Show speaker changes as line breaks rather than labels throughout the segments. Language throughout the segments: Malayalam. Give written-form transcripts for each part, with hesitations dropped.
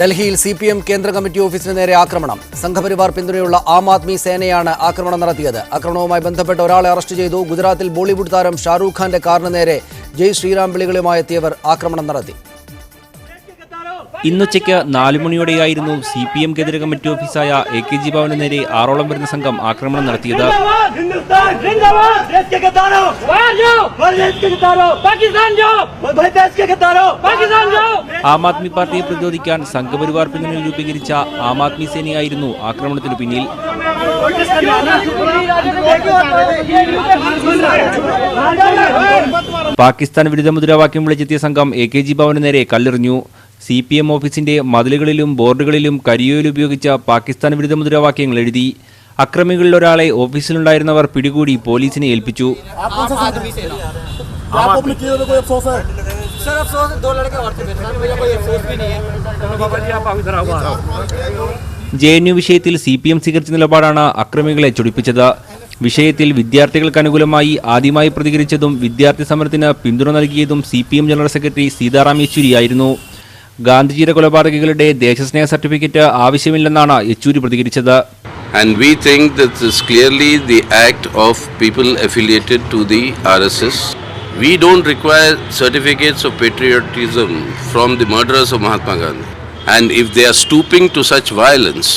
ഡൽഹിയിൽ CPM കേന്ദ്ര കമ്മിറ്റി ഓഫീസിന് നേരെ ആക്രമണം. സംഘപരിവാർ പിന്തുണയുള്ള ആം ആദ്മി സേനയാണ് ആക്രമണം നടത്തിയത്. ആക്രമണവുമായി ബന്ധപ്പെട്ട് ഒരാളെ അറസ്റ്റ് ചെയ്തു. ഗുജറാത്തിൽ ബോളിവുഡ് താരം ഷാറൂഖ് ഖാന്റെ കാറിന് നേരെ ജയ് ശ്രീറാം വിളികളുമായി എത്തിയവർ ആക്രമണം നടത്തി.
ഇന്നുച്ചയ്ക്ക് 4 മണിയോടെയായിരുന്നു CPM കേന്ദ്ര കമ്മിറ്റി ഓഫീസായ AKG ഭവന് നേരെ 6ഓളം വരുന്ന സംഘം ആക്രമണം നടത്തിയത്. ആം ആദ്മി പാർട്ടിയെ പ്രതിരോധിക്കാൻ സംഘപരിവാർ പിന്തുണയിൽ രൂപീകരിച്ച ആം ആദ്മി സേനയായിരുന്നു ആക്രമണത്തിന് പിന്നിൽ. പാകിസ്ഥാൻ വിരുദ്ധ മുദ്രാവാക്യം വിളിച്ചെത്തിയ സംഘം AKG ഭവന് നേരെ കല്ലെറിഞ്ഞു. CPM ഓഫീസിന്റെ മതിലുകളിലും ബോർഡുകളിലും കരിയോയിൽ ഉപയോഗിച്ച പാകിസ്ഥാൻ വിരുദ്ധ മുദ്രാവാക്യങ്ങൾ എഴുതി. അക്രമികളിൽ ഒരാളെ ഓഫീസിലുണ്ടായിരുന്നവർ പിടികൂടി പോലീസിനെ ഏൽപ്പിച്ചു. JNU വിഷയത്തിൽ CPM സ്വീകരിച്ച നിലപാടാണ് അക്രമികളെ ചൊടിപ്പിച്ചത്. വിഷയത്തിൽ വിദ്യാർത്ഥികൾക്ക് അനുകൂലമായി ആദ്യമായി പ്രതികരിച്ചതും വിദ്യാർത്ഥി സമരത്തിന് പിന്തുണ നൽകിയതും CPM ജനറൽ സെക്രട്ടറി സീതാറാം യെച്ചൂരിയായിരുന്നു. ഗാന്ധിജിയുടെ കൊലപാതകികളുടെ ദേശസ്നേഹ സർട്ടിഫിക്കറ്റ് ആവശ്യമില്ലെന്നാണ് യെച്ചൂരി പ്രതികരിച്ചത്.
And we think that this is clearly the act of people affiliated to the RSS. We don't require certificates of patriotism from the murderers of Mahatma Gandhi. And if they are stooping to such violence,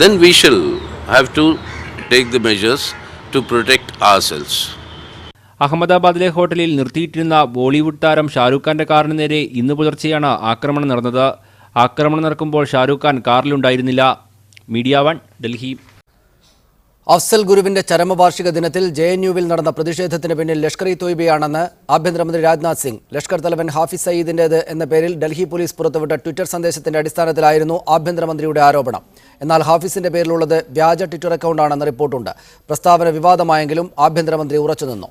then we shall have to take the measures to protect ourselves.
അഹമ്മദാബാദിലെ ഹോട്ടലിൽ നിർത്തിയിട്ടിരുന്ന ബോളിവുഡ് താരം ഷാരൂഖ് ഖാന്റെ കാറിന് നേരെ ഇന്ന് പുലർച്ചെയാണ് ആക്രമണം നടന്നത്. ആക്രമണം നടക്കുമ്പോൾ ഷാരൂഖ് ഖാൻ കാറിലുണ്ടായിരുന്നില്ല. മീഡിയ 1 ഡൽഹി.
അഫ്സൽ ഗുരുവിന്റെ ചരമവാർഷിക ദിനത്തിൽ JNUവിൽ നടന്ന പ്രതിഷേധത്തിന് പിന്നിൽ ലഷ്കർ-ഇ-തോയ്ബയാണെന്ന് ആഭ്യന്തരമന്ത്രി രാജ്നാഥ് സിംഗ്. ലഷ്കർ തലവൻ ഹാഫിസ് സയീദിന്റേത് എന്ന പേരിൽ ഡൽഹി പോലീസ് പുറത്തുവിട്ട ട്വിറ്റർ സന്ദേശത്തിന്റെ അടിസ്ഥാനത്തിലായിരുന്നു ആഭ്യന്തരമന്ത്രിയുടെ ആരോപണം. എന്നാൽ ഹാഫിസിന്റെ പേരിലുള്ളത് വ്യാജ ട്വിറ്റർ അക്കൗണ്ടാണെന്ന് റിപ്പോർട്ടുണ്ട്. പ്രസ്താവന വിവാദമായെങ്കിലും ആഭ്യന്തരമന്ത്രി ഉറച്ചുനിന്നു.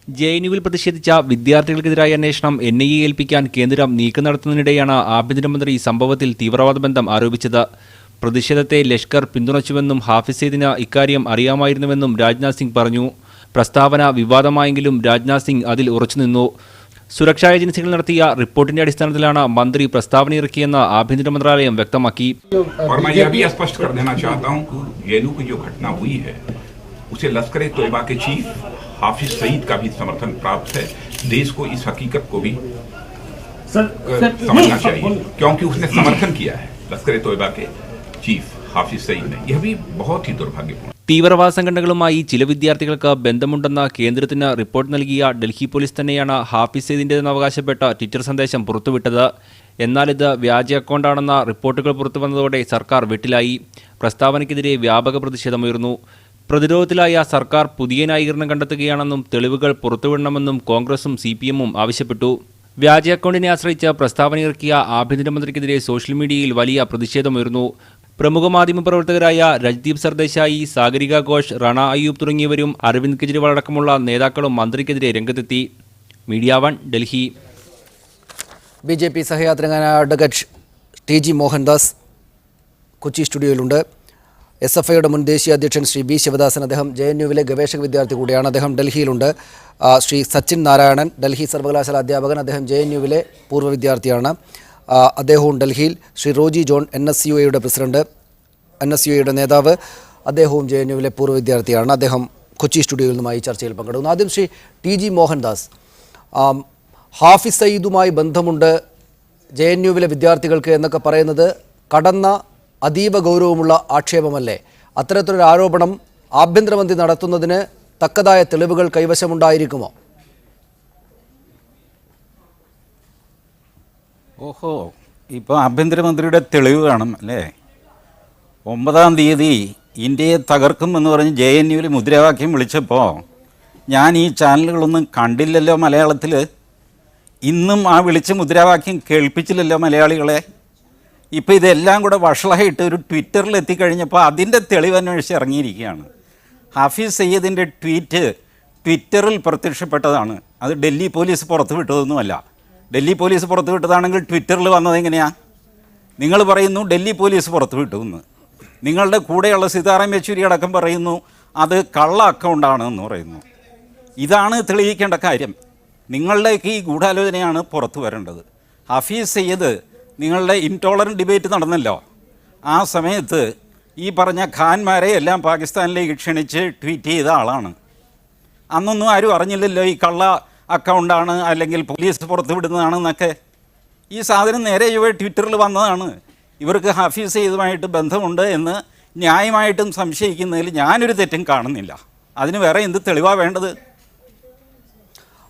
JNUവിൽ പ്രതിഷേധിച്ച വിദ്യാർത്ഥികൾക്കെതിരായ അന്വേഷണം NIA ഏൽപ്പിക്കാൻ കേന്ദ്രം നീക്കം നടത്തുന്നതിനിടെയാണ് ആഭ്യന്തരമന്ത്രി സംഭവത്തിൽ തീവ്രവാദ ബന്ധം ആരോപിച്ചത്. പ്രതിഷേധത്തെ ലഷ്കർ പിന്തുണച്ചുവെന്നും ഹാഫിസ് സയ്യിദിന് ഇക്കാര്യം അറിയാമായിരുന്നുവെന്നും രാജ്നാഥ് സിംഗ് പറഞ്ഞു. പ്രസ്താവന വിവാദമായെങ്കിലും രാജ്നാഥ് സിംഗ് അതിൽ ഉറച്ചുനിന്നു. സുരക്ഷാ ഏജൻസികൾ നടത്തിയ റിപ്പോർട്ടിന്റെ അടിസ്ഥാനത്തിലാണ് മന്ത്രി പ്രസ്താവന ഇറക്കിയെന്ന് ആഭ്യന്തര മന്ത്രാലയം വ്യക്തമാക്കി.
हाफिज सईद का भी समर्थन प्राप्त है. देश को इस हकीकत को भी समझना चाहिए क्योंकि उसने समर्थन किया है लश्कर-ए-तोयबा के चीफ हाफिज सईद ने. यह भी बहुत ही दुर्भाग्यपूर्ण.
തീവ്രവാദ സംഘടനകളുമായി ചില വിദ്യാർത്ഥികൾക്ക് ബന്ധമുണ്ടെന്ന കേന്ദ്രത്തിന് റിപ്പോർട്ട് നൽകിയ ഡൽഹി പോലീസ് തന്നെയാണ് ഹാഫിസ് സയ്യിദിന്റേതെന്ന് അവകാശപ്പെട്ട ട്വിറ്റർ സന്ദേശം പുറത്തുവിട്ടത്. എന്നാൽ ഇത് വ്യാജ അക്കൗണ്ടാണെന്ന റിപ്പോർട്ടുകൾ പുറത്തുവന്നതോടെ സർക്കാർ വെട്ടിലായി. പ്രസ്താവനയ്ക്കെതിരെ വ്യാപക പ്രതിഷേധമുയർന്നു. പ്രതിരോധത്തിലായ സർക്കാർ പുതിയ ന്യായീകരണം കണ്ടെത്തുകയാണെന്നും തെളിവുകൾ പുറത്തുവിടണമെന്നും കോൺഗ്രസും CPMഉം ആവശ്യപ്പെട്ടു. വ്യാജ അക്കൗണ്ടിനെ ആശ്രയിച്ച് പ്രസ്താവന ഇറക്കിയ ആഭ്യന്തരമന്ത്രിക്കെതിരെ സോഷ്യൽ മീഡിയയിൽ വലിയ പ്രതിഷേധമുയർന്നു. പ്രമുഖ മാധ്യമ പ്രവർത്തകരായ രജ്ദീപ് സർദേശായി, സാഗരിക ഘോഷ്, റണ അയ്യൂബ് തുടങ്ങിയവരും അരവിന്ദ് കെജ്രിവാൾ അടക്കമുള്ള നേതാക്കളും മന്ത്രിക്കെതിരെ രംഗത്തെത്തി. മീഡിയ 1 ഡൽഹി.
BJP സഹയാത്രികനായ അഡ്വക്കേറ്റ് TG മോഹൻദാസ് കൊച്ചി സ്റ്റുഡിയോയിലുണ്ട്. SFIയുടെ മുൻ ദേശീയ അധ്യക്ഷൻ ശ്രീ B ശിവദാസൻ, അദ്ദേഹം JNUവിലെ ഗവേഷക വിദ്യാർത്ഥി കൂടിയാണ്. അദ്ദേഹം ഡൽഹിയിലുണ്ട്. ശ്രീ സച്ചിൻ നാരായണൻ, ഡൽഹി സർവകലാശാല അധ്യാപകൻ, അദ്ദേഹം JNUവിലെ പൂർവ്വ വിദ്യാർത്ഥിയാണ്. അദ്ദേഹവും ഡൽഹിയിൽ. ശ്രീ റോജി ജോൺ, NSUAയുടെ പ്രസിഡന്റ്, NSUAയുടെ നേതാവ്, അദ്ദേഹവും JNUവിലെ പൂർവ്വ വിദ്യാർത്ഥിയാണ്. അദ്ദേഹം കൊച്ചി സ്റ്റുഡിയോയിൽ നിന്നുമായി ചർച്ചയിൽ പങ്കെടുക്കുന്നു. ആദ്യം ശ്രീ TG മോഹൻദാസ്, ഹാഫിസ് സയ്യിദുമായി ബന്ധമുണ്ട് JNUവിലെ വിദ്യാർത്ഥികൾക്ക് എന്നൊക്കെ പറയുന്നത് കടന്ന അതീവ ഗൗരവമുള്ള ആക്ഷേപമല്ലേ? അത്തരത്തിലൊരു ആരോപണം ആഭ്യന്തരമന്ത്രി നടത്തുന്നതിന് തക്കതായ തെളിവുകൾ കൈവശമുണ്ടായിരിക്കുമോ?
ഓഹോ, ഇപ്പോൾ ആഭ്യന്തരമന്ത്രിയുടെ തെളിവ് വേണം അല്ലേ? 9-ാം തീയതി ഇന്ത്യയെ തകർക്കുമെന്ന് പറഞ്ഞ് JNUവിൽ മുദ്രാവാക്യം വിളിച്ചപ്പോൾ ഞാൻ ഈ ചാനലുകളൊന്നും കണ്ടില്ലല്ലോ മലയാളത്തിൽ. ഇന്നും ആ വിളിച്ച മുദ്രാവാക്യം കേൾപ്പിച്ചില്ലല്ലോ മലയാളികളെ. ഇപ്പോൾ ഇതെല്ലാം കൂടെ വഷളായിട്ട് ഒരു ട്വിറ്ററിൽ എത്തിക്കഴിഞ്ഞപ്പോൾ അതിൻ്റെ തെളിവ് അന്വേഷിച്ച് ഇറങ്ങിയിരിക്കുകയാണ്. ഹാഫിസ് സയ്യിദിൻ്റെ ട്വിറ്ററിൽ പ്രത്യക്ഷപ്പെട്ടതാണ്. അത് ഡൽഹി പോലീസ് പുറത്തു വിട്ടതൊന്നുമല്ല. ഡൽഹി പോലീസ് പുറത്തു വിട്ടതാണെങ്കിൽ ട്വിറ്ററിൽ വന്നത് എങ്ങനെയാണ്? നിങ്ങൾ പറയുന്നു ഡൽഹി പോലീസ് പുറത്തു വിട്ടു എന്ന്. നിങ്ങളുടെ കൂടെയുള്ള സീതാറാം യെച്ചൂരി അടക്കം പറയുന്നു അത് കള്ള അക്കൗണ്ടാണെന്ന് പറയുന്നു. ഇതാണ് തെളിയിക്കേണ്ട കാര്യം. നിങ്ങളുടെയൊക്കെ ഈ ഗൂഢാലോചനയാണ് പുറത്തു വരേണ്ടത്. ഹഫീസ് സയ്യിദ് നിങ്ങളുടെ ഇൻടോളറൻറ്റ് ഡിബേറ്റ് നടന്നല്ലോ. ആ സമയത്ത് ഈ പറഞ്ഞ ഖാൻമാരെ എല്ലാം പാകിസ്ഥാനിലേക്ക് ക്ഷണിച്ച് ട്വീറ്റ് ചെയ്ത ആളാണ്. അന്നൊന്നും ആരും അറിഞ്ഞില്ലല്ലോ ഈ കള്ള അക്കൗണ്ടാണ് അല്ലെങ്കിൽ പോലീസ് പുറത്ത് വിടുന്നതാണെന്നൊക്കെ. ഈ സാധനം നേരെ ട്വിറ്ററിൽ വന്നതാണ്. ഇവർക്ക് ഹാഫിസ് സയ്യിദുമായിട്ട് ബന്ധമുണ്ട് എന്ന് ന്യായമായിട്ടും സംശയിക്കുന്നതിൽ ഞാനൊരു തെറ്റും കാണുന്നില്ല. അതിന് വേറെ എന്ത് തെളിവാണ് വേണ്ടത്?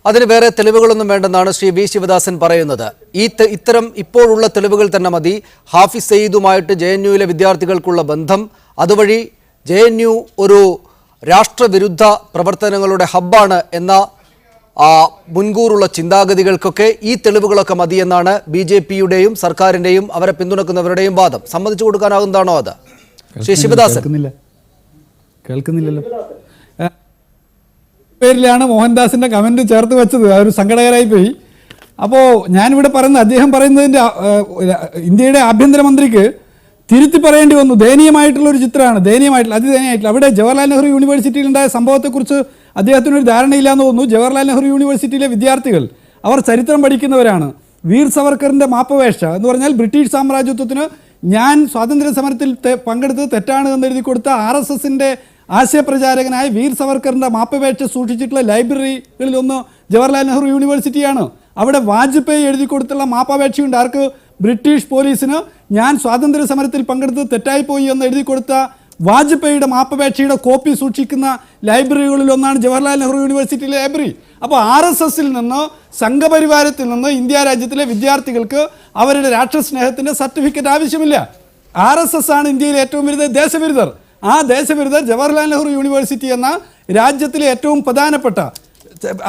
അതിന് വേറെ തെളിവുകളൊന്നും വേണ്ടെന്നാണ് ശ്രീ വി ശിവദാസൻ പറയുന്നത്. ഇത്തരം ഇപ്പോഴുള്ള തെളിവുകൾ തന്നെ മതി. ഹാഫിസ് സയ്യിദുമായിട്ട് JNUവിലെ വിദ്യാർത്ഥികൾക്കുള്ള ബന്ധം, അതുവഴി JNU ഒരു രാഷ്ട്രവിരുദ്ധ പ്രവർത്തനങ്ങളുടെ ഹബ്ബാണ് എന്ന മുൻകൂറുള്ള ചിന്താഗതികൾക്കൊക്കെ ഈ തെളിവുകളൊക്കെ മതിയെന്നാണ് BJPയുടെയും സർക്കാരിൻ്റെയും അവരെ പിന്തുണക്കുന്നവരുടെയും വാദം. സമ്മതിച്ചു കൊടുക്കാനാകുന്നതാണോ അത്? ശ്രീ ശിവദാസൻ
കേൾക്കുന്നില്ലല്ലോ. പേരിലാണ് മോഹൻദാസിന്റെ കമന്റ് ചേർത്ത് വെച്ചത്. ഒരു സങ്കടകരമായി പോയി. അപ്പോൾ ഞാനിവിടെ പറയുന്നത്, അദ്ദേഹം പറയുന്നതിൻ്റെ ഇന്ത്യയുടെ ആഭ്യന്തരമന്ത്രിക്ക് തിരുത്തി പറയേണ്ടി വന്നു. ദയനീയമായിട്ടുള്ള ഒരു ചിത്രമാണ്, അതിദയനീയമായിട്ടുള്ള. അവിടെ ജവഹർലാൽ നെഹ്റു യൂണിവേഴ്സിറ്റിയിലുണ്ടായ സംഭവത്തെക്കുറിച്ച് അദ്ദേഹത്തിനൊരു ധാരണയില്ലാന്ന് തോന്നുന്നു. ജവഹർലാൽ നെഹ്റു യൂണിവേഴ്സിറ്റിയിലെ വിദ്യാർത്ഥികൾ അവർ ചരിത്രം പഠിക്കുന്നവരാണ്. വീർ സവർക്കറിൻ്റെ മാപ്പവേഷ എന്ന് പറഞ്ഞാൽ ബ്രിട്ടീഷ് സാമ്രാജ്യത്വത്തിന് ഞാൻ സ്വാതന്ത്ര്യ സമരത്തിൽ പങ്കെടുത്തത് തെറ്റാണ് എന്ന് എഴുതി കൊടുത്ത RSSന്റെ ആശയപ്രചാരകനായ വീർ സവർക്കറിൻ്റെ മാപ്പവേഷ സൂക്ഷിച്ചിട്ടുള്ള ലൈബ്രറികളിലൊന്ന് ജവഹർലാൽ നെഹ്റു യൂണിവേഴ്സിറ്റിയാണ്. അവിടെ വാജ്പേയി എഴുതി കൊടുത്തുള്ള മാപ്പപേക്ഷയുണ്ട്. ആർക്ക്? ബ്രിട്ടീഷ് പോലീസിന് ഞാൻ സ്വാതന്ത്ര്യ സമരത്തിൽ പങ്കെടുത്തത് തെറ്റായിപ്പോയി എന്ന് എഴുതി കൊടുത്ത വാജ്പേയിയുടെ മാപ്പപേക്ഷയുടെ കോപ്പി സൂക്ഷിക്കുന്ന ലൈബ്രറികളിലൊന്നാണ് ജവഹർലാൽ നെഹ്റു യൂണിവേഴ്സിറ്റിയിലെ ലൈബ്രറി. അപ്പോൾ RSSൽ നിന്ന്, സംഘപരിവാരത്തിൽ നിന്ന് ഇന്ത്യ രാജ്യത്തിലെ വിദ്യാർത്ഥികൾക്ക് അവരുടെ രാഷ്ട്രസ്നേഹത്തിൻ്റെ സർട്ടിഫിക്കറ്റ് ആവശ്യമില്ല. RSS ആണ് ഇന്ത്യയിലെ ഏറ്റവും വലുത് ദേശവിരുദ്ധർ. ആ ദേശവിരുദ്ധർ ജവഹർലാൽ നെഹ്റു യൂണിവേഴ്സിറ്റി എന്ന രാജ്യത്തിലെ ഏറ്റവും പ്രധാനപ്പെട്ട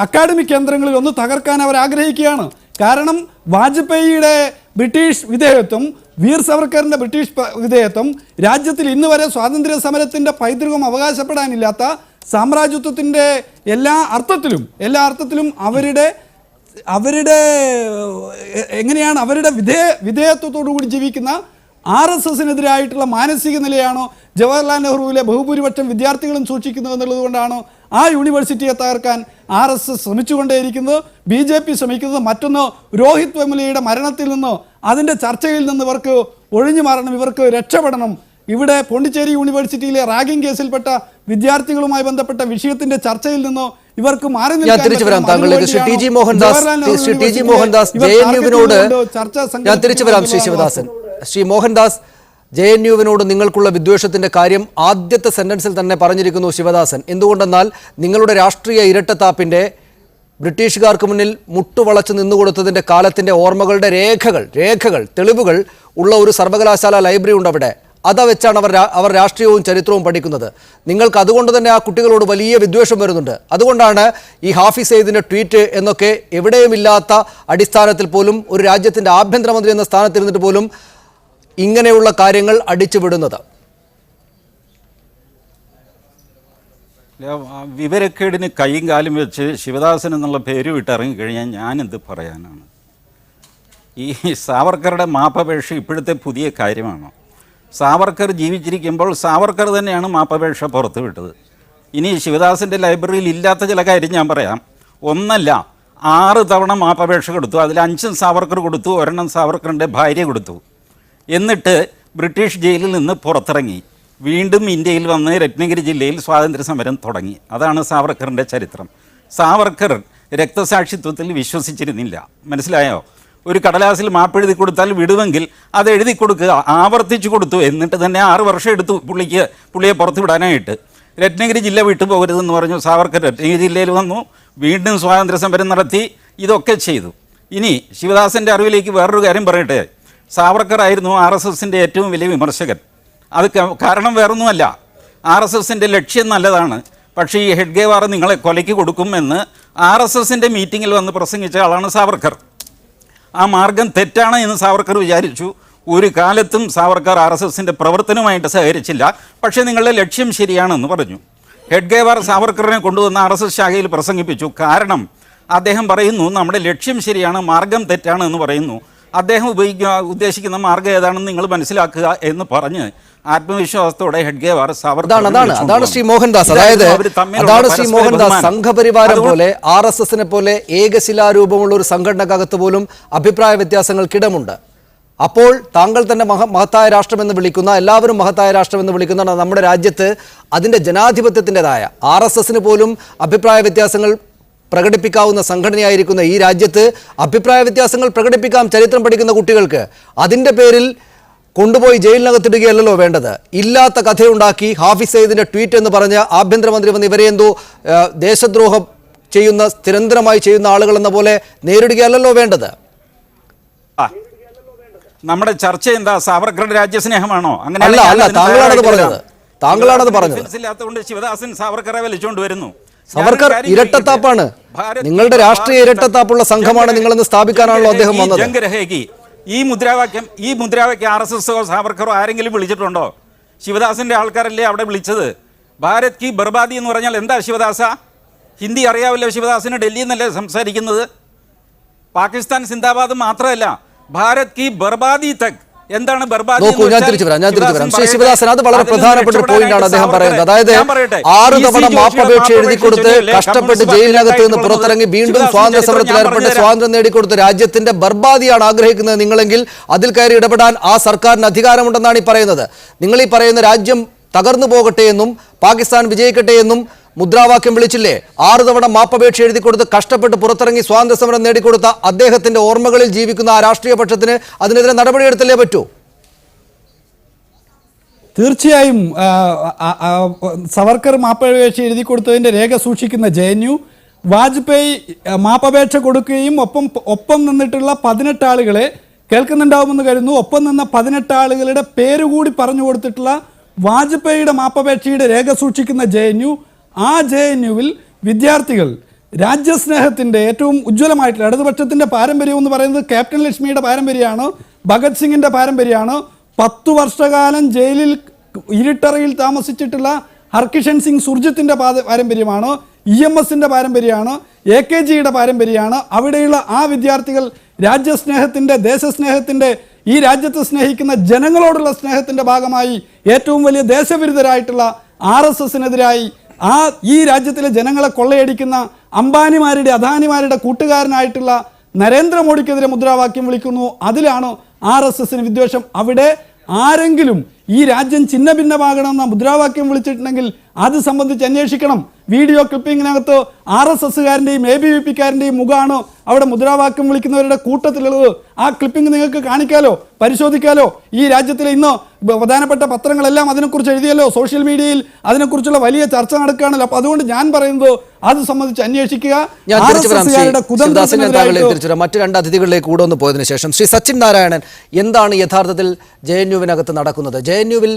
അക്കാഡമിക് കേന്ദ്രങ്ങളിൽ ഒന്ന് തകർക്കാൻ അവർ ആഗ്രഹിക്കുകയാണ്. കാരണം വാജ്പേയിയുടെ ബ്രിട്ടീഷ് വിധേയത്വം, വീർ സവർക്കറിൻ്റെ ബ്രിട്ടീഷ് വിധേയത്വം, രാജ്യത്തിൽ ഇന്ന് വരെ സ്വാതന്ത്ര്യ സമരത്തിൻ്റെ പൈതൃകം അവകാശപ്പെടാനില്ലാത്ത സാമ്രാജ്യത്വത്തിൻ്റെ എല്ലാ അർത്ഥത്തിലും അവരുടെ എങ്ങനെയാണ് അവരുടെ വിധേയത്വത്തോടു കൂടി ജീവിക്കുന്ന RSSനെതിരായിട്ടുള്ള മാനസിക നിലയാണോ ജവഹർലാൽ നെഹ്റുവിലെ ബഹുഭൂരിപക്ഷം വിദ്യാർത്ഥികളും സൂക്ഷിക്കുന്നത് എന്നുള്ളത് കൊണ്ടാണ് ആ യൂണിവേഴ്സിറ്റിയെ തകർക്കാൻ RSS ശ്രമിച്ചുകൊണ്ടേയിരിക്കുന്നത്. BJP ശ്രമിക്കുന്നത് മറ്റൊന്ന്, രോഹിത് വെമുലയുടെ മരണത്തിൽ നിന്ന്, അതിൻ്റെ ചർച്ചയിൽ നിന്ന് ഇവർക്ക് ഒഴിഞ്ഞു മാറണം, ഇവർക്ക് രക്ഷപ്പെടണം. ഇവിടെ പോണ്ടിച്ചേരി യൂണിവേഴ്സിറ്റിയിലെ റാഗിംഗ് കേസിൽപ്പെട്ട വിദ്യാർത്ഥികളുമായി ബന്ധപ്പെട്ട വിഷയത്തിന്റെ ചർച്ചയിൽ നിന്ന് ഇവർക്ക് മാറി നിൽക്കാൻ
ശ്രീ മോഹൻദാസ്, JNUവിനോട് നിങ്ങൾക്കുള്ള വിദ്വേഷത്തിന്റെ കാര്യം ആദ്യത്തെ സെന്റൻസിൽ തന്നെ പറഞ്ഞിരിക്കുന്നു ശിവദാസൻ. എന്തുകൊണ്ടെന്നാൽ നിങ്ങളുടെ രാഷ്ട്രീയ ഇരട്ടത്താപ്പിന്റെ, ബ്രിട്ടീഷുകാർക്ക് മുന്നിൽ മുട്ടുവളച്ച് നിന്നുകൊടുത്തതിന്റെ കാലത്തിന്റെ ഓർമ്മകളുടെ രേഖകൾ തെളിവുകൾ ഉള്ള ഒരു സർവകലാശാല ലൈബ്രറി ഉണ്ട് അവിടെ. അത് വെച്ചാണ് അവർ രാഷ്ട്രീയവും ചരിത്രവും പഠിക്കുന്നത്. നിങ്ങൾക്ക് അതുകൊണ്ട് തന്നെ ആ കുട്ടികളോട് വലിയ വിദ്വേഷം വരുന്നുണ്ട്. അതുകൊണ്ടാണ് ഈ ഹാഫിസ് സയ്യിദിന്റെ ട്വീറ്റ് എന്നൊക്കെ എവിടെയുമില്ലാത്ത അടിസ്ഥാനത്തിൽ പോലും ഒരു രാജ്യത്തിന്റെ ആഭ്യന്തരമന്ത്രി എന്ന സ്ഥാനത്തിരുന്നിട്ട് പോലും ഇങ്ങനെയുള്ള കാര്യങ്ങൾ അടിച്ചുവിടുന്നത്.
വിവരക്കേടിന് കൈയും കാലും വെച്ച് ശിവദാസൻ എന്നുള്ള പേര് വിട്ടിറങ്ങിക്കഴിഞ്ഞാൽ ഞാനെന്ത് പറയാനാണ്? ഈ സാവർക്കറുടെ മാപ്പപേക്ഷ ഇപ്പോഴത്തെ പുതിയ കാര്യമാണോ? സാവർക്കർ ജീവിച്ചിരിക്കുമ്പോൾ സാവർക്കർ തന്നെയാണ് മാപ്പപേക്ഷ പുറത്തു വിട്ടത്. ഇനി ശിവദാസൻ്റെ ലൈബ്രറിയിൽ ഇല്ലാത്ത ചില കാര്യം ഞാൻ പറയാം. ഒന്നല്ല, 6 തവണ മാപ്പപേക്ഷ കൊടുത്തു. അതിൽ 5 സാവർക്കർ കൊടുത്തു, 1 സാവർക്കറിൻ്റെ ഭാര്യ കൊടുത്തു. എന്നിട്ട് ബ്രിട്ടീഷ് ജയിലിൽ നിന്ന് പുറത്തിറങ്ങി വീണ്ടും ഇന്ത്യയിൽ വന്ന് രത്നഗിരി ജില്ലയിൽ സ്വാതന്ത്ര്യ സമരം തുടങ്ങി. അതാണ് സാവർക്കറിൻ്റെ ചരിത്രം. സാവർക്കർ രക്തസാക്ഷിത്വത്തിൽ വിശ്വസിച്ചിരുന്നില്ല, മനസ്സിലായോ? ഒരു കടലാസിൽ മാപ്പെഴുതി കൊടുത്താൽ വിടുമെങ്കിൽ അത് എഴുതി കൊടുക്കുക, ആവർത്തിച്ചു കൊടുത്തു. എന്നിട്ട് തന്നെ 6 വർഷം എടുത്തു പുള്ളിയെ പുറത്തു വിടാനായിട്ട്. രത്നഗിരി ജില്ല വിട്ടുപോകരുതെന്ന് പറഞ്ഞു. സാവർക്കർ രത്നഗിരി ജില്ലയിൽ വന്നു, വീണ്ടും സ്വാതന്ത്ര്യ സമരം നടത്തി, ഇതൊക്കെ ചെയ്തു. ഇനി ശിവദാസൻ്റെ അറിവിലേക്ക് വേറൊരു കാര്യം പറയട്ടെ. സാവർക്കർ ആയിരുന്നു RSSൻ്റെ ഏറ്റവും വലിയ വിമർശകൻ. അത് കാരണം വേറൊന്നുമല്ല, RSSൻ്റെ ലക്ഷ്യം നല്ലതാണ്, പക്ഷേ ഈ ഹെഡ്ഗേവാർ നിങ്ങളെ കൊലയ്ക്ക് കൊടുക്കുമെന്ന് RSSൻ്റെ മീറ്റിങ്ങിൽ വന്ന് പ്രസംഗിച്ച ആളാണ് സാവർക്കർ. ആ മാർഗം തെറ്റാണ് എന്ന് സാവർക്കർ വിചാരിച്ചു. ഒരു കാലത്തും സാവർക്കർ RSSൻ്റെ പ്രവർത്തനവുമായിട്ട് സഹകരിച്ചില്ല. പക്ഷേ നിങ്ങളുടെ ലക്ഷ്യം ശരിയാണെന്ന് പറഞ്ഞു. ഹെഡ്ഗേവാർ സാവർക്കറിനെ കൊണ്ടുവന്ന് RSS ശാഖയിൽ പ്രസംഗിപ്പിച്ചു. കാരണം അദ്ദേഹം പറയുന്നു നമ്മുടെ ലക്ഷ്യം ശരിയാണ്, മാർഗം തെറ്റാണ് എന്ന് പറയുന്നു. അദ്ദേഹം ഉദ്ദേശിക്കുന്ന മാർഗം ഏതാണെന്ന് നിങ്ങൾ മനസ്സിലാക്കുക എന്ന് പറഞ്ഞ് ആത്മവിശ്വാസത്തോടെ ഹെഡ്ഗേവാർ
അതാണ് ശ്രീ മോഹൻദാസ്. അതാണ് ശ്രീ മോഹൻദാസ്, സംഘപരിവാരം പോലെ RSSനെ പോലെ ഏകശിലാരൂപമുള്ള ഒരു സംഘടനക്കകത്ത് പോലും അഭിപ്രായ വ്യത്യാസങ്ങൾക്കിടമുണ്ട്. അപ്പോൾ താങ്കൾ തന്നെ മഹത്തായ രാഷ്ട്രമെന്ന് വിളിക്കുന്ന, എല്ലാവരും മഹത്തായ രാഷ്ട്രമെന്ന് വിളിക്കുന്ന നമ്മുടെ രാജ്യത്ത് അതിൻ്റെ ജനാധിപത്യത്തിൻ്റെതായ RSSന് പോലും അഭിപ്രായ വ്യത്യാസങ്ങൾ പ്രകടിപ്പിക്കാവുന്ന സംഘടനയായിരിക്കുന്ന ഈ രാജ്യത്ത് അഭിപ്രായ വ്യത്യാസങ്ങൾ പ്രകടിപ്പിക്കാം ചരിത്രം പഠിക്കുന്ന കുട്ടികൾക്ക്. അതിൻ്റെ പേരിൽ കൊണ്ടുപോയി ജയിലിനകത്തിടുകയല്ലോ വേണ്ടത്. ഇല്ലാത്ത കഥയുണ്ടാക്കി ഹാഫിസ് സയ്യിദിൻ്റെ ട്വീറ്റ് എന്ന് പറഞ്ഞ് ആഭ്യന്തരമന്ത്രി വന്ന് ഇവരെ എന്തോ ദേശദ്രോഹം ചെയ്യുന്ന, നിരന്തരമായി ചെയ്യുന്ന ആളുകൾ എന്ന പോലെ നേരിടുകയല്ലോ വേണ്ടത്.
നമ്മുടെ ചർച്ച എന്താ? സാവർക്കറുടെ രാജ്യസ്നേഹമാണോ? അങ്ങനെ
അല്ല, താങ്കളാണത് പറഞ്ഞത്. താങ്കളാണത് പറഞ്ഞത്.
ഇല്ലാത്തതുകൊണ്ട് ശിവദാസൻ സാവർക്കറെ വലിച്ചുകൊണ്ട് വരുന്നു.
സവർക്കർ ഇരട്ടത്താപ്പാണ്. നിങ്ങളുടെ രാഷ്ട്രീയ ഇരട്ടത്താപ്പുള്ള സംഘമാണ് നിങ്ങളെന്ന് സ്ഥാപിക്കാനാണല്ലോ അദ്ദേഹം വന്നത്.
ഈ മുദ്രാവാക്യം RSSോ സാവർക്കറോ ആരെങ്കിലും വിളിച്ചിട്ടുണ്ടോ? ശിവദാസിന്റെ ആൾക്കാരല്ലേ അവിടെ വിളിച്ചത്. ഭാരത് കി ബർബാദി എന്ന് പറഞ്ഞാൽ എന്താ ശിവദാസ? ഹിന്ദി അറിയാവില്ല ശിവദാസിന്? ഡൽഹിയിൽ നിന്നല്ലേ സംസാരിക്കുന്നത്? പാകിസ്ഥാൻ സിന്ദാബാദ് മാത്രമല്ല, ഭാരത് കി ബർബാദി തക്. എന്താണ് ബർബാദി?
ഞാൻ തിരിച്ചു വരാം. ശ്രീ ശിവദാസൻ, അത് വളരെ പ്രധാനപ്പെട്ട ഒരു പോയിന്റാണ് അദ്ദേഹം പറയുന്നത്. അതായത് 6 തവണ മാപ്പപേക്ഷ എഴുതി കൊടുത്ത് കഷ്ടപ്പെട്ട് ജയിലിനകത്ത് നിന്ന് പുറത്തിറങ്ങി വീണ്ടും സ്വാതന്ത്ര്യ സമരത്തിൽ ഏർപ്പെട്ട് സ്വാതന്ത്ര്യം നേടിക്കൊടുത്ത രാജ്യത്തിന്റെ ബർബാദിയാണ് ആഗ്രഹിക്കുന്നത് നിങ്ങളെങ്കിൽ അതിൽ കയറി ഇടപെടാൻ ആ സർക്കാരിന് അധികാരമുണ്ടെന്നാണ് ഈ പറയുന്നത്. നിങ്ങൾ ഈ പറയുന്ന രാജ്യം തകർന്നു പോകട്ടെ എന്നും പാകിസ്ഥാൻ വിജയിക്കട്ടെ എന്നും മുദ്രാവാക്യം വിളിച്ചില്ലേ? 6 തവണ മാപ്പപേക്ഷ എഴുതി കൊടുത്ത് കഷ്ടപ്പെട്ട് പുറത്തിറങ്ങി സ്വാതന്ത്ര്യ സമരം നേടിക്കൊടുത്ത അദ്ദേഹത്തിന്റെ ഓർമ്മകളിൽ ജീവിക്കുന്ന ആ രാഷ്ട്രീയ പക്ഷത്തിന് അതിനെതിരെ നടപടിയെടുത്തല്ലേ പറ്റൂ?
തീർച്ചയായും സവർക്കർ മാപ്പപേക്ഷ എഴുതി കൊടുത്തതിൻ്റെ രേഖ സൂക്ഷിക്കുന്ന JNU, വാജ്പേയി മാപ്പപേക്ഷ കൊടുക്കുകയും ഒപ്പം നിന്നിട്ടുള്ള 18 ആളുകളെ കേൾക്കുന്നുണ്ടാവുമെന്ന് കരുതുന്നു. ഒപ്പം നിന്ന 18 ആളുകളുടെ പേരുകൂടി പറഞ്ഞു കൊടുത്തിട്ടുള്ള വാജ്പേയിയുടെ മാപ്പപേക്ഷയുടെ രേഖ സൂക്ഷിക്കുന്ന JNU, ആ JNUവിൽ വിദ്യാർത്ഥികൾ രാജ്യസ്നേഹത്തിൻ്റെ ഏറ്റവും ഉജ്ജ്വലമായിട്ടുള്ള ഇടതുപക്ഷത്തിൻ്റെ പാരമ്പര്യം എന്ന് പറയുന്നത് ക്യാപ്റ്റൻ ലക്ഷ്മിയുടെ പാരമ്പര്യമാണ്, ഭഗത് സിംഗിൻ്റെ പാരമ്പര്യമാണ്. 10 വർഷകാലം ജയിലിൽ ഇരുട്ടറയിൽ താമസിച്ചിട്ടുള്ള ഹർകിഷൻ സിംഗ് സുർജിത്തിൻ്റെ പാരമ്പര്യമാണ്, EMSൻ്റെ പാരമ്പര്യമാണ്, AKGയുടെ പാരമ്പര്യമാണ്. അവിടെയുള്ള ആ വിദ്യാർത്ഥികൾ രാജ്യസ്നേഹത്തിൻ്റെ, ദേശസ്നേഹത്തിൻ്റെ, ഈ രാജ്യത്തെ സ്നേഹിക്കുന്ന ജനങ്ങളോടുള്ള സ്നേഹത്തിൻ്റെ ഭാഗമായി ഏറ്റവും വലിയ ദേശവിരുദ്ധരായിട്ടുള്ള RSSനെതിരായി, ഈ രാജ്യത്തിലെ ജനങ്ങളെ കൊള്ളയടിക്കുന്ന അംബാനിമാരുടെ, അദാനിമാരുടെ കൂട്ടുകാരനായിട്ടുള്ള നരേന്ദ്രമോദിക്കെതിരെ മുദ്രാവാക്യം വിളിക്കുന്നു. അതിലാണ് RSSന് വിദ്വേഷം. അവിടെ ആരെങ്കിലും ഈ രാജ്യം ചിന്ന ഭിന്നമാകണമെന്ന മുദ്രാവാക്യം വിളിച്ചിട്ടുണ്ടെങ്കിൽ അത് സംബന്ധിച്ച് അന്വേഷിക്കണം. വീഡിയോ ക്ലിപ്പിങ്ങിനകത്ത് RSSകാരൻ്റെയും ABVPക്കാരൻ്റെയും മുഖമാണ് അവിടെ മുദ്രാവാക്യം വിളിക്കുന്നവരുടെ കൂട്ടത്തിലുള്ളത്. ആ ക്ലിപ്പിംഗ് നിങ്ങൾക്ക് കാണിക്കാലോ, പരിശോധിക്കാലോ. ഈ രാജ്യത്തിലെ ഇന്ന് പ്രധാനപ്പെട്ട പത്രങ്ങളെല്ലാം അതിനെക്കുറിച്ച് എഴുതിയല്ലോ, സോഷ്യൽ മീഡിയയിൽ അതിനെക്കുറിച്ചുള്ള വലിയ ചർച്ച നടക്കുകയാണല്ലോ. അപ്പോൾ അതുകൊണ്ട് ഞാൻ പറയുന്നത് അത് സംബന്ധിച്ച് അന്വേഷിക്കുക.
മറ്റു 2 അതിഥികളിലേക്ക് കൂടെ ഒന്ന് പോയതിനു ശേഷം ശ്രീ സച്ചിൻ നാരായണൻ, എന്താണ് യഥാർത്ഥത്തിൽ JNUവിനകത്ത് നടക്കുന്നത്? JNUവിൽ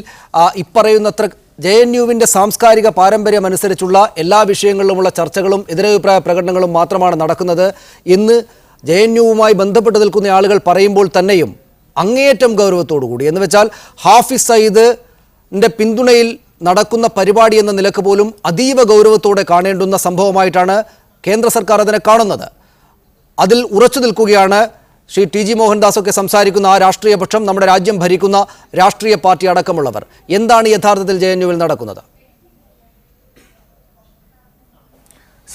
ഇപ്പറയുന്നത്ര JNUവിൻ്റെ സാംസ്കാരിക പാരമ്പര്യം അനുസരിച്ചുള്ള എല്ലാ വിഷയങ്ങളിലുമുള്ള ചർച്ചകളും എതിരഭിപ്രായ പ്രകടനങ്ങളും മാത്രമാണ് നടക്കുന്നത് എന്ന് JNUവുമായി ബന്ധപ്പെട്ട് നിൽക്കുന്ന ആളുകൾ പറയുമ്പോൾ തന്നെയും അങ്ങേയറ്റം ഗൗരവത്തോടുകൂടി, എന്ന് വെച്ചാൽ ഹാഫിസ് സയ്യിദിൻ്റെ പിന്തുണയിൽ നടക്കുന്ന പരിപാടി എന്ന നിലക്ക് പോലും അതീവ ഗൗരവത്തോടെ കാണേണ്ടുന്ന സംഭവമായിട്ടാണ് കേന്ദ്ര സർക്കാർ അതിനെ കാണുന്നത്. അതിൽ ഉറച്ചു നിൽക്കുകയാണ് ശ്രീ TG മോഹൻദാസ് ഒക്കെ സംസാരിക്കുന്ന ആ രാഷ്ട്രീയ പക്ഷം, നമ്മുടെ രാജ്യം ഭരിക്കുന്ന രാഷ്ട്രീയ പാർട്ടി അടക്കമുള്ളവർ. എന്താണ് യഥാർത്ഥത്തിൽ JNUവിൽ നടക്കുന്നത്?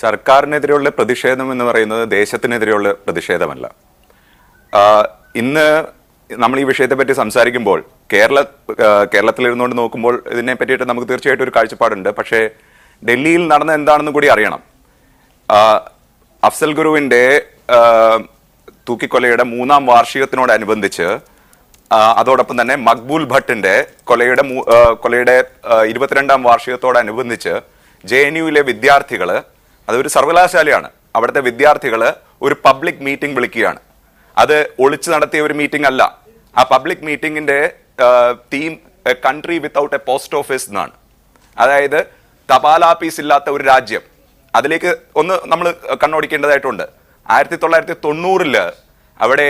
സർക്കാരിനെതിരെയുള്ള പ്രതിഷേധം എന്ന് പറയുന്നത് ദേശത്തിനെതിരെയുള്ള പ്രതിഷേധമല്ല. ഇന്ന് നമ്മൾ ഈ വിഷയത്തെ പറ്റി സംസാരിക്കുമ്പോൾ കേരളത്തിലിരുന്നുകൊണ്ട് നോക്കുമ്പോൾ ഇതിനെ പറ്റിയിട്ട് നമുക്ക് തീർച്ചയായിട്ടും ഒരു കാഴ്ചപ്പാടുണ്ട്. പക്ഷേ ഡൽഹിയിൽ നടന്ന എന്താണെന്ന് കൂടി അറിയണം. അഫ്സൽ ഗുരുവിൻ്റെ തൂക്കിക്കൊലയുടെ 3ാം വാർഷികത്തിനോടനുബന്ധിച്ച്, അതോടൊപ്പം തന്നെ മക്ബൂൽ ഭട്ടിന്റെ കൊലയുടെ 22ാം വാർഷികത്തോടനുബന്ധിച്ച് JNUവിലെ വിദ്യാർത്ഥികൾ, അതൊരു സർവകലാശാലയാണ്, അവിടുത്തെ വിദ്യാർത്ഥികൾ ഒരു പബ്ലിക് മീറ്റിംഗ് വിളിക്കുകയാണ്. അത് ഒളിച്ചു നടത്തിയ ഒരു മീറ്റിംഗ് അല്ല. ആ പബ്ലിക് മീറ്റിംഗിന്റെ theme country without a post office എന്നാണ്. അതായത് തപാൽ ആഫീസ് ഇല്ലാത്ത ഒരു രാജ്യം. അതിലേക്ക് ഒന്ന് നമ്മൾ കണ്ണോടിക്കേണ്ടതായിട്ടുണ്ട്. 1990 അവിടെ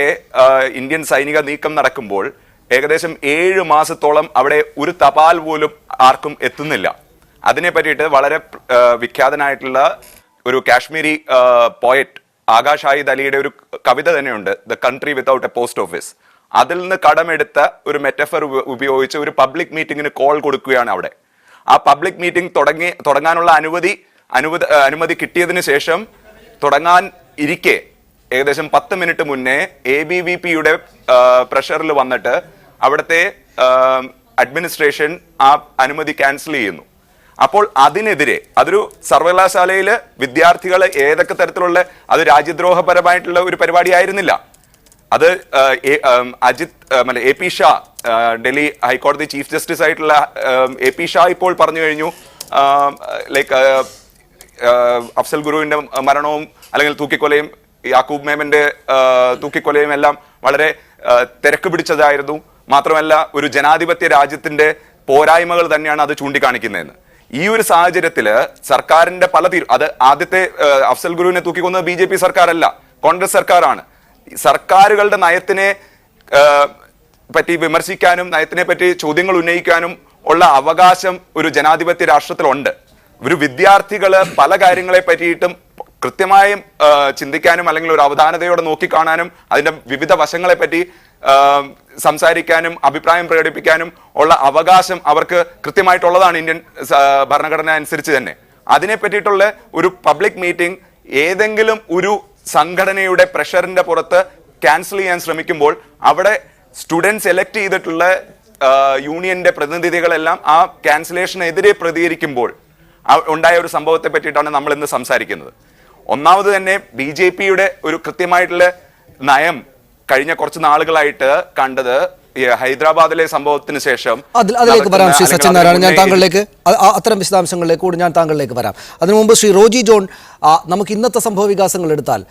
ഇന്ത്യൻ സൈനിക നീക്കം നടക്കുമ്പോൾ ഏകദേശം 7 മാസത്തോളം അവിടെ ഒരു തപാൽ പോലും ആർക്കും എത്തുന്നില്ല. അതിനെ പറ്റിയിട്ട് വളരെ വിഖ്യാതനായിട്ടുള്ള ഒരു കാശ്മീരി പോയറ്റ് ആകാശ് ആയിദ് അലിയുടെ ഒരു കവിത തന്നെയുണ്ട്, the country without a post office. അതിൽ നിന്ന് കടമെടുത്ത ഒരു മെറ്റഫർ ഉപയോഗിച്ച് ഒരു പബ്ലിക് മീറ്റിംഗിന് കോൾ കൊടുക്കുകയാണ് അവിടെ. ആ പബ്ലിക് മീറ്റിംഗ് തുടങ്ങാനുള്ള അനുമതി കിട്ടിയതിന് ശേഷം തുടങ്ങാൻ ഇരിക്കെ ഏകദേശം 10 മിനിറ്റ് മുന്നേ ABVPയുടെ പ്രഷറിൽ വന്നിട്ട് അവിടുത്തെ അഡ്മിനിസ്ട്രേഷൻ ആ അനുമതി ക്യാൻസൽ ചെയ്യുന്നു. അപ്പോൾ അതിനെതിരെ അതൊരു സർവകലാശാലയിൽ വിദ്യാർത്ഥികൾ ഏതൊക്കെ തരത്തിലുള്ള അത് രാജ്യദ്രോഹപരമായിട്ടുള്ള ഒരു പരിപാടി ആയിരുന്നില്ല. അത് AP ഷാ, ഡൽഹി ഹൈക്കോടതി ചീഫ് ജസ്റ്റിസ് ആയിട്ടുള്ള AP ഷാ ഇപ്പോൾ പറഞ്ഞു കഴിഞ്ഞു, ലൈക്ക് അഫ്സൽ ഗുരുവിന്റെ മരണവും അല്ലെങ്കിൽ തൂക്കിക്കൊലയും യാക്കൂബ് മേമന്റെ തൂക്കിക്കൊലയും എല്ലാം വളരെ തിരക്ക് പിടിച്ചതായിരുന്നു. മാത്രമല്ല ഒരു ജനാധിപത്യ രാജ്യത്തിന്റെ പോരായ്മകൾ തന്നെയാണ് അത് ചൂണ്ടിക്കാണിക്കുന്നതെന്ന്. ഈ ഒരു സാഹചര്യത്തിൽ സർക്കാരിന്റെ പല അത് ആദ്യത്തെ അഫ്സൽ ഗുരുവിനെ തൂക്കിക്കൊന്നത് BJP സർക്കാരല്ല, കോൺഗ്രസ് സർക്കാരാണ്. സർക്കാരുകളുടെ നയത്തിനെ പറ്റി വിമർശിക്കാനും നയത്തിനെ പറ്റി ചോദ്യങ്ങൾ ഉന്നയിക്കാനും ഉള്ള അവകാശം ഒരു ജനാധിപത്യ രാഷ്ട്രത്തിലുണ്ട്. ഒരു വിദ്യാർത്ഥികള് പല കാര്യങ്ങളെ പറ്റിയിട്ടും കൃത്യമായും ചിന്തിക്കാനും അല്ലെങ്കിൽ ഒരു അവധാനതയോടെ നോക്കിക്കാണാനും അതിന്റെ വിവിധ വശങ്ങളെ പറ്റി സംസാരിക്കാനും അഭിപ്രായം പ്രകടിപ്പിക്കാനും ഉള്ള അവകാശം അവർക്ക് കൃത്യമായിട്ടുള്ളതാണ് ഇന്ത്യൻ ഭരണഘടന അനുസരിച്ച് തന്നെ. അതിനെ പറ്റിയിട്ടുള്ള ഒരു പബ്ലിക് മീറ്റിംഗ് ഏതെങ്കിലും ഒരു സംഘടനയുടെ പ്രഷറിന്റെ പുറത്ത് ക്യാൻസൽ ചെയ്യാൻ ശ്രമിക്കുമ്പോൾ അവിടെ സ്റ്റുഡൻസ് എലക്ട് ചെയ്തിട്ടുള്ള യൂണിയന്റെ പ്രതിനിധികളെല്ലാം ആ ക്യാൻസലേഷനെതിരെ പ്രതികരിക്കുമ്പോൾ ഉണ്ടായ ഒരു സംഭവത്തെ പറ്റിയിട്ടാണ് നമ്മൾ ഇന്ന് സംസാരിക്കുന്നത്. ഒന്നാമത് തന്നെ BJPയുടെ ഒരു കൃത്യമായിട്ടുള്ള നയം കഴിഞ്ഞ കുറച്ച് നാളുകളായിട്ട് കണ്ടത് ഹൈദരാബാദിലെ സംഭവത്തിന് ശേഷം
അതിലേക്ക് വരാം. ശ്രീ സച്ചിനാരായണൻ, ഞാൻ താങ്കളിലേക്ക് അത്തരം വിശദാംശങ്ങളിലേക്ക് കൂടി ഞാൻ താങ്കളിലേക്ക് വരാം. അതിനു മുമ്പ് ശ്രീ റോജി ജോൺ, നമുക്ക് ഇന്നത്തെ സംഭവ വികാസങ്ങൾ എടുത്താൽ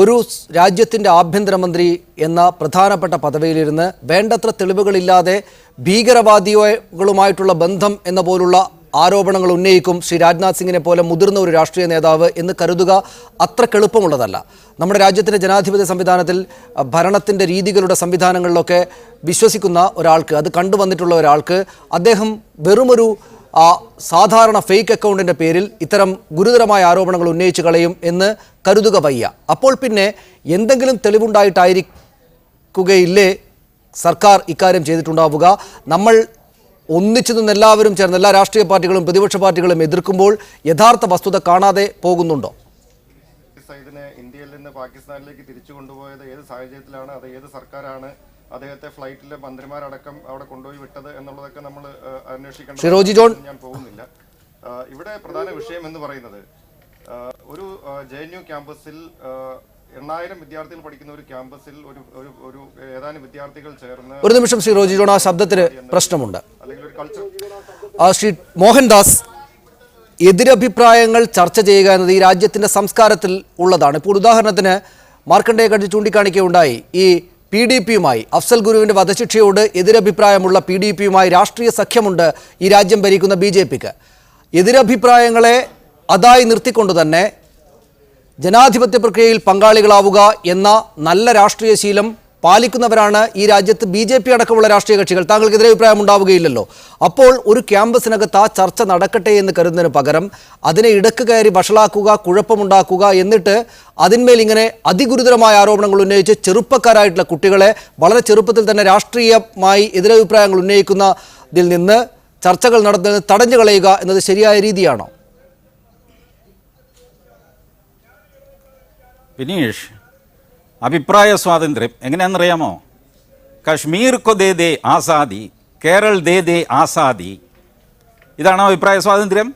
ഒരു രാജ്യത്തിൻ്റെ ആഭ്യന്തരമന്ത്രി എന്ന പ്രധാനപ്പെട്ട പദവിയിലിരുന്ന് വേണ്ടത്ര തെളിവുകളില്ലാതെ ഭീകരവാദികളുമായിട്ടുള്ള ബന്ധം എന്ന പോലുള്ള ആരോപണങ്ങൾ ഉന്നയിക്കും ശ്രീ രാജ്നാഥ് സിംഗിനെ പോലെ മുതിർന്ന ഒരു രാഷ്ട്രീയ നേതാവ് എന്ന് കരുതുക അത്ര എളുപ്പമുള്ളതല്ല. നമ്മുടെ രാജ്യത്തിൻ്റെ ജനാധിപത്യ സംവിധാനത്തിൽ ഭരണത്തിൻ്റെ രീതികളുടെ സംവിധാനങ്ങളിലൊക്കെ വിശ്വസിക്കുന്ന ഒരാൾക്ക്, അത് കണ്ടുവന്നിട്ടുള്ള ഒരാൾക്ക്, അദ്ദേഹം വെറുമൊരു സാധാരണ ഫേക്ക് അക്കൗണ്ടിൻ്റെ പേരിൽ ഇത്തരം ഗുരുതരമായ ആരോപണങ്ങൾ ഉന്നയിച്ചു കളയും എന്ന് കരുതുക വയ്യ. അപ്പോൾ പിന്നെ എന്തെങ്കിലും തെളിവുണ്ടായിട്ടായിരിക്കുകയില്ലേ സർക്കാർ ഇക്കാര്യം ചെയ്തിട്ടുണ്ടാവുക? നമ്മൾ ഒന്നിച്ചു നിന്ന് എല്ലാവരും ചേർന്ന് എല്ലാ രാഷ്ട്രീയ പാർട്ടികളും പ്രതിപക്ഷ പാർട്ടികളും എതിർക്കുമ്പോൾ യഥാർത്ഥ വസ്തുത കാണാതെ പോകുന്നുണ്ടോ?
സയ്യിദിനെ ഇന്ത്യയിൽ നിന്ന് പാകിസ്ഥാനിലേക്ക് തിരിച്ചു കൊണ്ടുപോയത് ഏത് സാഹചര്യത്തിലാണ്, അത് ഏത് സർക്കാരാണ് അദ്ദേഹത്തെ ഫ്ലൈറ്റിലെ മന്ത്രിമാരടക്കം അവിടെ കൊണ്ടുപോയി വിട്ടത് എന്നുള്ളതൊക്കെ നമ്മൾ അന്വേഷിക്കേണ്ട ഞാൻ പോകുന്നില്ല. ഇവിടെ പ്രധാന വിഷയം എന്ന് പറയുന്നത് ഒരു JNU ക്യാമ്പസിൽ 8000 വിദ്യാർത്ഥികൾ പഠിക്കുന്ന ഒരു ക്യാമ്പസിൽ ഒരു ഏതാനും വിദ്യാർത്ഥികൾ ചേർന്ന്
ഒരു നിമിഷം ശ്രീ റോജി ജോൺ, ആ ശബ്ദത്തിന് പ്രശ്നമുണ്ട്.
അല്ലെങ്കിൽ ഒരു കൾച്ചർ
ശ്രീ മോഹൻദാസ്, എതിരഭിപ്രായങ്ങൾ ചർച്ച ചെയ്യുക എന്നത് ഈ രാജ്യത്തിൻ്റെ സംസ്കാരത്തിൽ ഉള്ളതാണ്. ഇപ്പോൾ ഉദാഹരണത്തിന് മാർക്കണ്ഡേയ കക്ഷി ചൂണ്ടിക്കാണിക്കുകയുണ്ടായി, ഈ PDPയുമായി അഫ്സൽ ഗുരുവിൻ്റെ വധശിക്ഷയോട് എതിരഭിപ്രായമുള്ള PDPയുമായി രാഷ്ട്രീയ സഖ്യമുണ്ട് ഈ രാജ്യം ഭരിക്കുന്ന BJPക്ക്. എതിരഭിപ്രായങ്ങളെ അതായി നിർത്തിക്കൊണ്ട് തന്നെ ജനാധിപത്യ പ്രക്രിയയിൽ പങ്കാളികളാവുക എന്ന നല്ല രാഷ്ട്രീയ ശീലം പാലിക്കുന്നവരാണ് ഈ രാജ്യത്ത് BJP അടക്കമുള്ള രാഷ്ട്രീയ കക്ഷികൾ. താങ്കൾക്കെതിരെ അഭിപ്രായം ഉണ്ടാവുകയില്ലല്ലോ. അപ്പോൾ ഒരു ക്യാമ്പസിനകത്ത് ആ ചർച്ച നടക്കട്ടെ എന്ന് കരുതുന്നതിന് പകരം അതിനെ ഇടക്ക് കയറി വഷളാക്കുക, കുഴപ്പമുണ്ടാക്കുക, എന്നിട്ട് അതിന്മേൽ ഇങ്ങനെ അതിഗുരുതരമായ ആരോപണങ്ങൾ ഉന്നയിച്ച് ചെറുപ്പക്കാരായിട്ടുള്ള കുട്ടികളെ വളരെ ചെറുപ്പത്തിൽ തന്നെ രാഷ്ട്രീയമായി എതിരഭിപ്രായങ്ങൾ ഉന്നയിക്കുന്നതിൽ നിന്ന് ചർച്ചകൾ നടത്തുന്നത് തടഞ്ഞു കളയുക എന്നത് ശരിയായ രീതിയാണോ?
വിനീഷ്, അഭിപ്രായ സ്വാതന്ത്ര്യം എങ്ങനെയാണെന്നറിയാമോ? കശ്മീർ കൊ ദേ ദേ ആസാദി, കേരൾ ദേ ദേ ആസാദി, ഇതാണോ അഭിപ്രായ സ്വാതന്ത്ര്യം?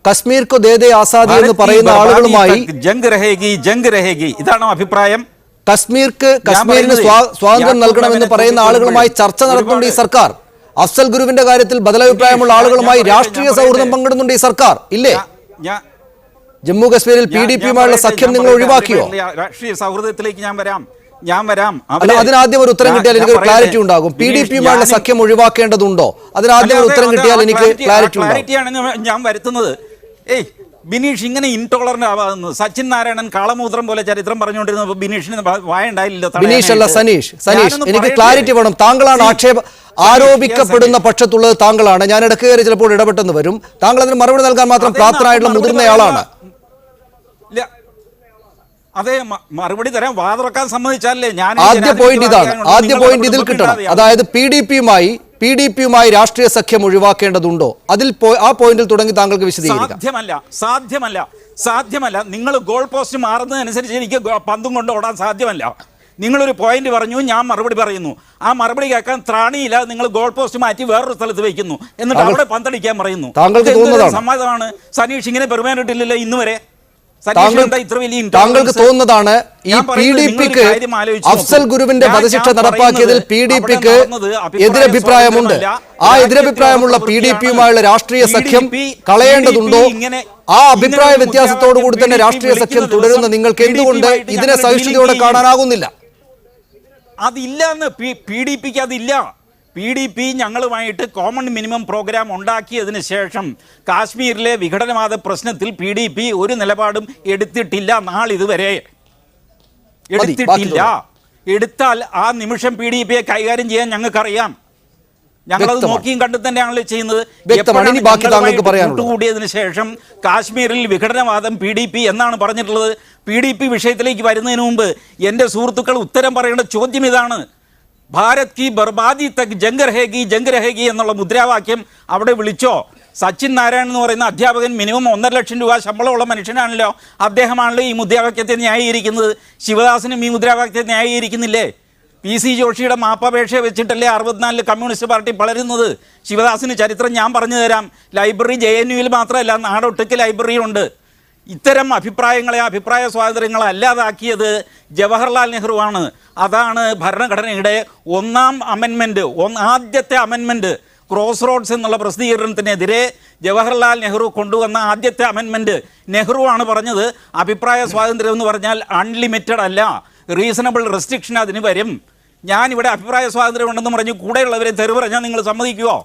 കശ്മീർ കൊ ദേ ദേ ആസാദി എന്ന് പറയുന്ന ആളുകളുമായി
ജംഗ് രഹേഗി, ഇതാണോ അഭിപ്രായം?
കശ്മീരിന് സ്വാതന്ത്ര്യം നൽകണമെന്ന് പറയുന്ന ആളുകളുമായി ചർച്ച നടത്തുന്നുണ്ട് ഈ സർക്കാർ. അഫ്സൽ ഗുരുവിന്റെ കാര്യത്തിൽ ബദലഭിപ്രായമുള്ള ആളുകളുമായി രാഷ്ട്രീയ സൗഹൃദം പങ്കിടുന്നുണ്ട് ഈ സർക്കാർ, ഇല്ലേ? ജമ്മു കശ്മീരിൽ PDPയുമായുള്ള സഖ്യം നിങ്ങൾ ഒഴിവാക്കിയോ?
രാഷ്ട്രീയ സൗഹൃദത്തിലേക്ക് ഞാൻ വരാം.
അതിനാദ്യം ഒരു ഉത്തരം കിട്ടിയാൽ എനിക്ക് ക്ലാരിറ്റി ഉണ്ടാകും. PDPയുമായുള്ള സഖ്യം ഒഴിവാക്കേണ്ടതുണ്ടോ? അതിനാദ്യം ഒരു ഉത്തരം കിട്ടിയാൽ എനിക്ക് ക്ലാരിറ്റി
ഞാൻ വരുത്തുന്നത്. ബിനീഷ് ഇങ്ങനെ ഇൻടോളറന്റ് ആവാകുന്നത്. സച്ചിൻ നാരായണൻ കാളമൂത്രം പോലെ ചരിത്രം പറഞ്ഞുകൊണ്ടിരുന്ന ബിനീഷിന് വായുണ്ടായില്ലല്ലോ.
ബിനീഷ് അല്ല, സനീഷ്, എനിക്ക് ക്ലാരിറ്റി വേണം. താങ്കളാണ് ആരോപിക്കപ്പെടുന്ന പക്ഷത്തുള്ളത്, താങ്കളാണ്. ഞാൻ ഇടയ്ക്ക് കയറി ചിലപ്പോൾ ഇടപെട്ടെന്ന് വരും. താങ്കൾ അതിന് മറുപടി നൽകാൻ മാത്രം പ്രാപ്തനായിട്ടുള്ള മുതിർന്നയാളാണ്.
അതെ, മറുപടി തരാൻ വാതുറക്കാൻ സമ്മതിച്ചാലേ ഞാൻ.
ആദ്യ പോയിന്റ് ഇതാണ്, ആദ്യ പോയിന്റ് ഇതിൽ കിട്ടണം. അതായത് PDPയുമായി രാഷ്ട്രീയ സഖ്യം ഒഴിവാക്കേണ്ടതുണ്ടോ? അതിൽ ആ പോയിന്റിൽ തുടങ്ങി താങ്കൾക്ക് വിശദീകരിക്കാം.
സാധ്യമല്ല. സാധ്യമല്ല. നിങ്ങൾ ഗോൾ പോസ്റ്റ് മാറുന്നതനുസരിച്ച് എനിക്ക് പന്തും കൊണ്ട് ഓടാൻ സാധ്യമല്ല. നിങ്ങളൊരു പോയിന്റ് പറഞ്ഞു, ഞാൻ മറുപടി പറയുന്നു. ആ മറുപടി കേൾക്കാൻ ത്രാണിയില്ല. നിങ്ങൾ ഗോൾ പോസ്റ്റ് മാറ്റി വേറൊരു സ്ഥലത്ത് വെക്കുന്നു, എന്നിട്ട് അവിടെ പന്തടിക്കാൻ പറയുന്നു. സമ്മതമാണ്. സനീഷ് ഇങ്ങനെ പെരുമാറിയിട്ടില്ലല്ലോ ഇന്ന് വരെ.
താങ്കൾക്ക് തോന്നുന്നതാണ് ഈ PDPക്ക് അഫ്സൽ ഗുരുവിന്റെ വധശിക്ഷ നടപ്പാക്കിയതിൽ PDPക്ക് എതിരഭിപ്രായമുണ്ട്. ആ എതിരഭിപ്രായമുള്ള PDPയുമായുള്ള രാഷ്ട്രീയ സഖ്യം കളയേണ്ടതുണ്ടോ? ആ അഭിപ്രായ വ്യത്യാസത്തോടു കൂടി തന്നെ രാഷ്ട്രീയ സഖ്യം തുടരുന്ന നിങ്ങൾക്ക് എന്തുകൊണ്ട് ഇതിനെ സഹിഷ്ണുതയോടെ കാണാനാകുന്നില്ല?
അതില്ല എന്ന് PDPക്ക് അതില്ല. PDP ഞങ്ങളുമായിട്ട് കോമൺ മിനിമം പ്രോഗ്രാം ഉണ്ടാക്കിയതിന് ശേഷം കാശ്മീരിലെ വിഘടനവാദ പ്രശ്നത്തിൽ PDP ഒരു നിലപാടും എടുത്തിട്ടില്ല. നാളിതുവരെ എടുത്തിട്ടില്ല. എടുത്താൽ ആ നിമിഷം PDPയെ കൈകാര്യം ചെയ്യാൻ ഞങ്ങൾക്കറിയാം. ഞങ്ങളത് നോക്കിയും കണ്ടു തന്നെയാണല്ലോ ചെയ്യുന്നത്. കൂട്ടുകൂടിയതിനു ശേഷം കാശ്മീരിൽ വിഘടനവാദം PDP എന്നാണ് പറഞ്ഞിട്ടുള്ളത്. PDP വിഷയത്തിലേക്ക് വരുന്നതിന് മുമ്പ് എൻ്റെ സുഹൃത്തുക്കൾ ഉത്തരം പറയേണ്ട ചോദ്യം ഇതാണ്. ഭാരത് കി ബർബാദി തക് ജംഗ് രഹേഗി എന്നുള്ള മുദ്രാവാക്യം അവിടെ വിളിച്ചോ? സച്ചിൻ നാരായൺ എന്ന് പറയുന്ന അധ്യാപകൻ മിനിമം 1.5 ലക്ഷം രൂപ ശമ്പളമുള്ള മനുഷ്യനാണല്ലോ. അദ്ദേഹമാണല്ലോ ഈ മുദ്രാവാക്യത്തെ ന്യായീകരിക്കുന്നത്. ശിവദാസനും ഈ മുദ്രാവാക്യത്തെ ന്യായീകരിക്കുന്നില്ലേ? PC ജോഷിയുടെ മാപ്പപേക്ഷ വെച്ചിട്ടല്ലേ 64 കമ്മ്യൂണിസ്റ്റ് പാർട്ടി വളരുന്നത്. ശിവദാസിന് ചരിത്രം ഞാൻ പറഞ്ഞു തരാം. ലൈബ്രറി JNUവിൽ മാത്രമല്ല, നാടൊട്ടുക്ക് ലൈബ്രറി ഉണ്ട്. ഇത്തരം അഭിപ്രായ സ്വാതന്ത്ര്യങ്ങളെ അല്ലാതാക്കിയത് ജവഹർലാൽ നെഹ്റുവാണ്. അതാണ് ഭരണഘടനയുടെ 1-ാം അമെൻമെൻറ്റ്, ആദ്യത്തെ അമെൻമെൻറ്റ്. ക്രോസ് റോഡ്സ് എന്നുള്ള പ്രസിദ്ധീകരണത്തിനെതിരെ ജവഹർലാൽ നെഹ്റു കൊണ്ടുവന്ന ആദ്യത്തെ അമെൻമെൻറ്റ് നെഹ്റുവാണ് പറഞ്ഞത്. അഭിപ്രായ സ്വാതന്ത്ര്യം എന്ന് പറഞ്ഞാൽ അൺലിമിറ്റഡ് അല്ല, റീസണബിൾ റെസ്ട്രിക്ഷൻ അതിന് വരും. ഞാനിവിടെ അഭിപ്രായ സ്വാതന്ത്ര്യം ഉണ്ടെന്ന് പറഞ്ഞ് കൂടെയുള്ളവരെ തെറി പറഞ്ഞാൽ നിങ്ങൾ സമ്മതിക്കുമോ?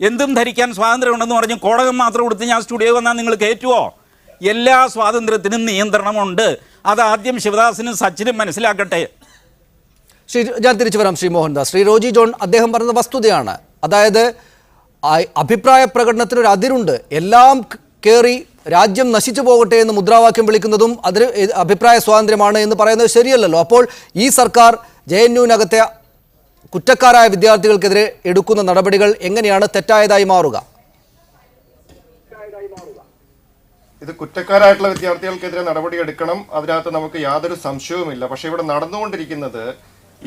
എന്തും ധരിക്കാൻ സ്വാതന്ത്ര്യം ഉണ്ടെന്ന് പറഞ്ഞ് കോടകം മാത്രം കൊടുത്ത് ഞാൻ സ്റ്റുഡിയോ വന്നാൽ നിങ്ങൾ കയറ്റുമോ? എല്ലാ സ്വാതന്ത്ര്യത്തിനും നിയന്ത്രണമുണ്ട്. അതാദ്യം ശിവദാസിനും സച്ചിനും മനസ്സിലാക്കട്ടെ.
ഞാൻ തിരിച്ചു വരാം ശ്രീ മോഹൻദാസ്. ശ്രീ റോജി ജോൺ അദ്ദേഹം പറഞ്ഞത് വസ്തുതയാണ്. അതായത് അഭിപ്രായ പ്രകടനത്തിനൊരു അതിരുണ്ട്. എല്ലാം കയറി രാജ്യം നശിച്ചു പോകട്ടെ എന്ന് മുദ്രാവാക്യം വിളിക്കുന്നതും അതിന് അഭിപ്രായ സ്വാതന്ത്ര്യമാണ് എന്ന് പറയുന്നത് ശരിയല്ലല്ലോ. അപ്പോൾ ഈ സർക്കാർ JNUവിനകത്തെ കുറ്റക്കാരായ വിദ്യാർത്ഥികൾക്കെതിരെ എടുക്കുന്ന നടപടികൾ എങ്ങനെയാണ് തെറ്റായതായി മാറുക?
ഇത് കുറ്റക്കാരായിട്ടുള്ള വിദ്യാർത്ഥികൾക്കെതിരെ നടപടി എടുക്കണം, അതിനകത്ത് നമുക്ക് യാതൊരു സംശയവുമില്ല. പക്ഷെ ഇവിടെ നടന്നുകൊണ്ടിരിക്കുന്നത്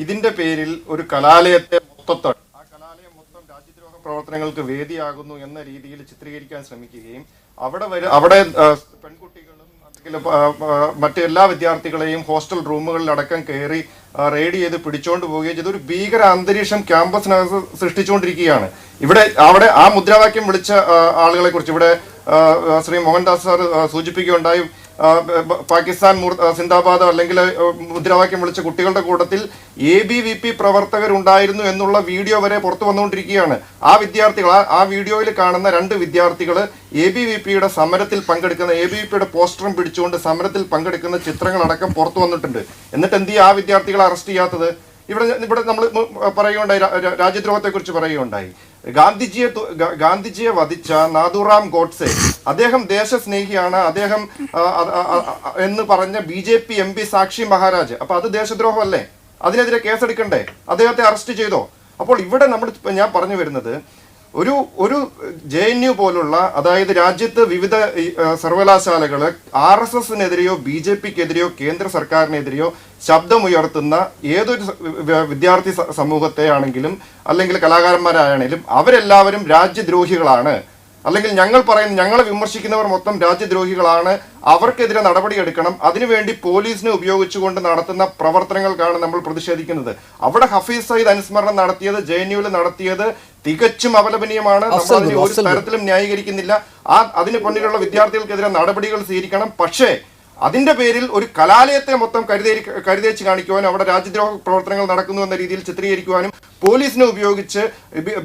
ഇതിന്റെ പേരിൽ ഒരു കലാലയത്തെ മൊത്തത്തിൽ ആ കലാലയം മൊത്തം രാജ്യദ്രോഹ പ്രവർത്തനങ്ങൾക്ക് വേദിയാകുന്നു എന്ന രീതിയിൽ ചിത്രീകരിക്കാൻ ശ്രമിക്കുകയും അവിടെ പെൺകുട്ടികളും അല്ലെങ്കിൽ മറ്റെല്ലാ വിദ്യാർത്ഥികളെയും ഹോസ്റ്റൽ റൂമുകളിലടക്കം കയറി റെയ്ഡ് ചെയ്ത് പിടിച്ചുകൊണ്ട് പോവുകയും ചെയ്ത് ഒരു ഭീകര അന്തരീക്ഷം ക്യാമ്പസിനകത്ത് സൃഷ്ടിച്ചുകൊണ്ടിരിക്കുകയാണ്. അവിടെ ആ മുദ്രാവാക്യം വിളിച്ച ആളുകളെ കുറിച്ച് ഇവിടെ ശ്രീ മോഹൻദാസ് സാർ സൂചിപ്പിക്കുകയുണ്ടായി. പാകിസ്ഥാൻ സിന്ദാബാദ് അല്ലെങ്കിൽ മുദ്രാവാക്യം വിളിച്ച കുട്ടികളുടെ കൂട്ടത്തിൽ ABVP പ്രവർത്തകരുണ്ടായിരുന്നു എന്നുള്ള വീഡിയോ വരെ പുറത്തു വന്നുകൊണ്ടിരിക്കുകയാണ്. ആ വിദ്യാർത്ഥികൾ ആ വീഡിയോയിൽ കാണുന്ന 2 വിദ്യാർത്ഥികൾ ABVPയുടെ സമരത്തിൽ പങ്കെടുക്കുന്ന ABVPയുടെ പോസ്റ്ററും പിടിച്ചുകൊണ്ട് സമരത്തിൽ പങ്കെടുക്കുന്ന ചിത്രങ്ങളടക്കം പുറത്തു വന്നിട്ടുണ്ട്. എന്നിട്ട് എന്ത് ആ വിദ്യാർത്ഥികളെ അറസ്റ്റ് ചെയ്യാത്തത്? ഇവിടെ നമ്മൾ പറയുകയുണ്ടായി, രാജ്യദ്രോഹത്തെക്കുറിച്ച് പറയുകയുണ്ടായി. ഗാന്ധിജിയെ വധിച്ച നാഥുറാം ഗോഡ്സെ, അദ്ദേഹം ദേശസ്നേഹിയാണ്, അദ്ദേഹം എന്ന് പറഞ്ഞ BJP MP സാക്ഷി മഹാരാജ്. അപ്പൊ അത് ദേശദ്രോഹമല്ലേ? അതിനെതിരെ കേസെടുക്കണ്ടേ? അദ്ദേഹത്തെ അറസ്റ്റ് ചെയ്തോ? അപ്പോൾ ഇവിടെ ഞാൻ പറഞ്ഞു വരുന്നത് ഒരു JNU പോലുള്ള, അതായത് രാജ്യത്ത് വിവിധ സർവകലാശാലകൾ RSSനെതിരെയോ BJPക്കെതിരെയോ കേന്ദ്ര സർക്കാരിനെതിരെയോ ശബ്ദമുയർത്തുന്ന ഏതൊരു വിദ്യാർത്ഥി സമൂഹത്തെ ആണെങ്കിലും അല്ലെങ്കിൽ കലാകാരന്മാരായാണെങ്കിലും അവരെല്ലാവരും രാജ്യദ്രോഹികളാണ്. അല്ലെങ്കിൽ ഞങ്ങളെ വിമർശിക്കുന്നവർ മൊത്തം രാജ്യദ്രോഹികളാണ്, അവർക്കെതിരെ നടപടിയെടുക്കണം. അതിനുവേണ്ടി പോലീസിനെ ഉപയോഗിച്ചുകൊണ്ട് നടത്തുന്ന പ്രവർത്തനങ്ങൾക്കാണ് നമ്മൾ പ്രതിഷേധിക്കുന്നത്. അവിടെ ഹഫീസ് സയ്യിദ് അനുസ്മരണം നടത്തിയത്, JNUവിൽ നടത്തിയത് തികച്ചും അപലപനീയമാണ്. നമ്മൾ അതിനെ ഒരു തരത്തിലും ന്യായീകരിക്കുന്നില്ല. അതിന് പിന്നിലുള്ള വിദ്യാർത്ഥികൾക്കെതിരെ നടപടികൾ സ്വീകരിക്കണം. പക്ഷേ അതിന്റെ പേരിൽ ഒരു കലാലയത്തെ മൊത്തം കരുതേച്ച് കാണിക്കുവാനും അവിടെ രാജ്യദ്രോഹ പ്രവർത്തനങ്ങൾ നടക്കുന്നു എന്ന രീതിയിൽ ചിത്രീകരിക്കുവാനും പോലീസിനെ ഉപയോഗിച്ച്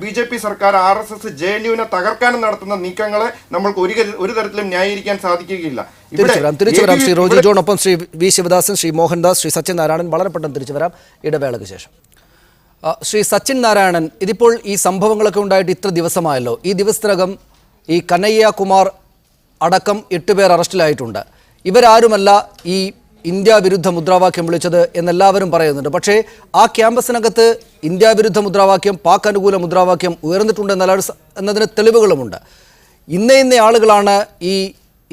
BJP സർക്കാർ RSS JNUവിനെ തകർക്കാനും നടത്തുന്ന നീക്കങ്ങളെ നമ്മൾക്ക് ഒരു തരത്തിലും ന്യായീകരിക്കാൻ സാധിക്കുകയില്ല.
തിരിച്ചു വരാം ശ്രീ റോജി ജോൺ, ഒപ്പം ശ്രീ V ശിവദാസൻ, ശ്രീ മോഹൻദാസ്, ശ്രീ സച്ചിൻ നാരായണൻ. വളരെ പെട്ടെന്ന് തിരിച്ചു വരാം ഇടവേളയ്ക്ക് ശേഷം. ശ്രീ സച്ചിൻ നാരായണൻ, ഇതിപ്പോൾ ഈ സംഭവങ്ങളൊക്കെ ഉണ്ടായിട്ട് ഇത്ര ദിവസമായല്ലോ. ഈ ദിവസത്തിനകം ഈ കനയ്യ കുമാർ അടക്കം 8 പേർ അറസ്റ്റിലായിട്ടുണ്ട്. ഇവരാരുമല്ല ഈ ഇന്ത്യ വിരുദ്ധ മുദ്രാവാക്യം വിളിച്ചത് എന്നെല്ലാവരും പറയുന്നുണ്ട്. പക്ഷേ ആ ക്യാമ്പസിനകത്ത് ഇന്ത്യ വിരുദ്ധ മുദ്രാവാക്യം, പാക് അനുകൂല മുദ്രാവാക്യം ഉയർന്നിട്ടുണ്ട് എന്നതിന് തെളിവുകളുമുണ്ട്. ഇന്ന ആളുകളാണ് ഈ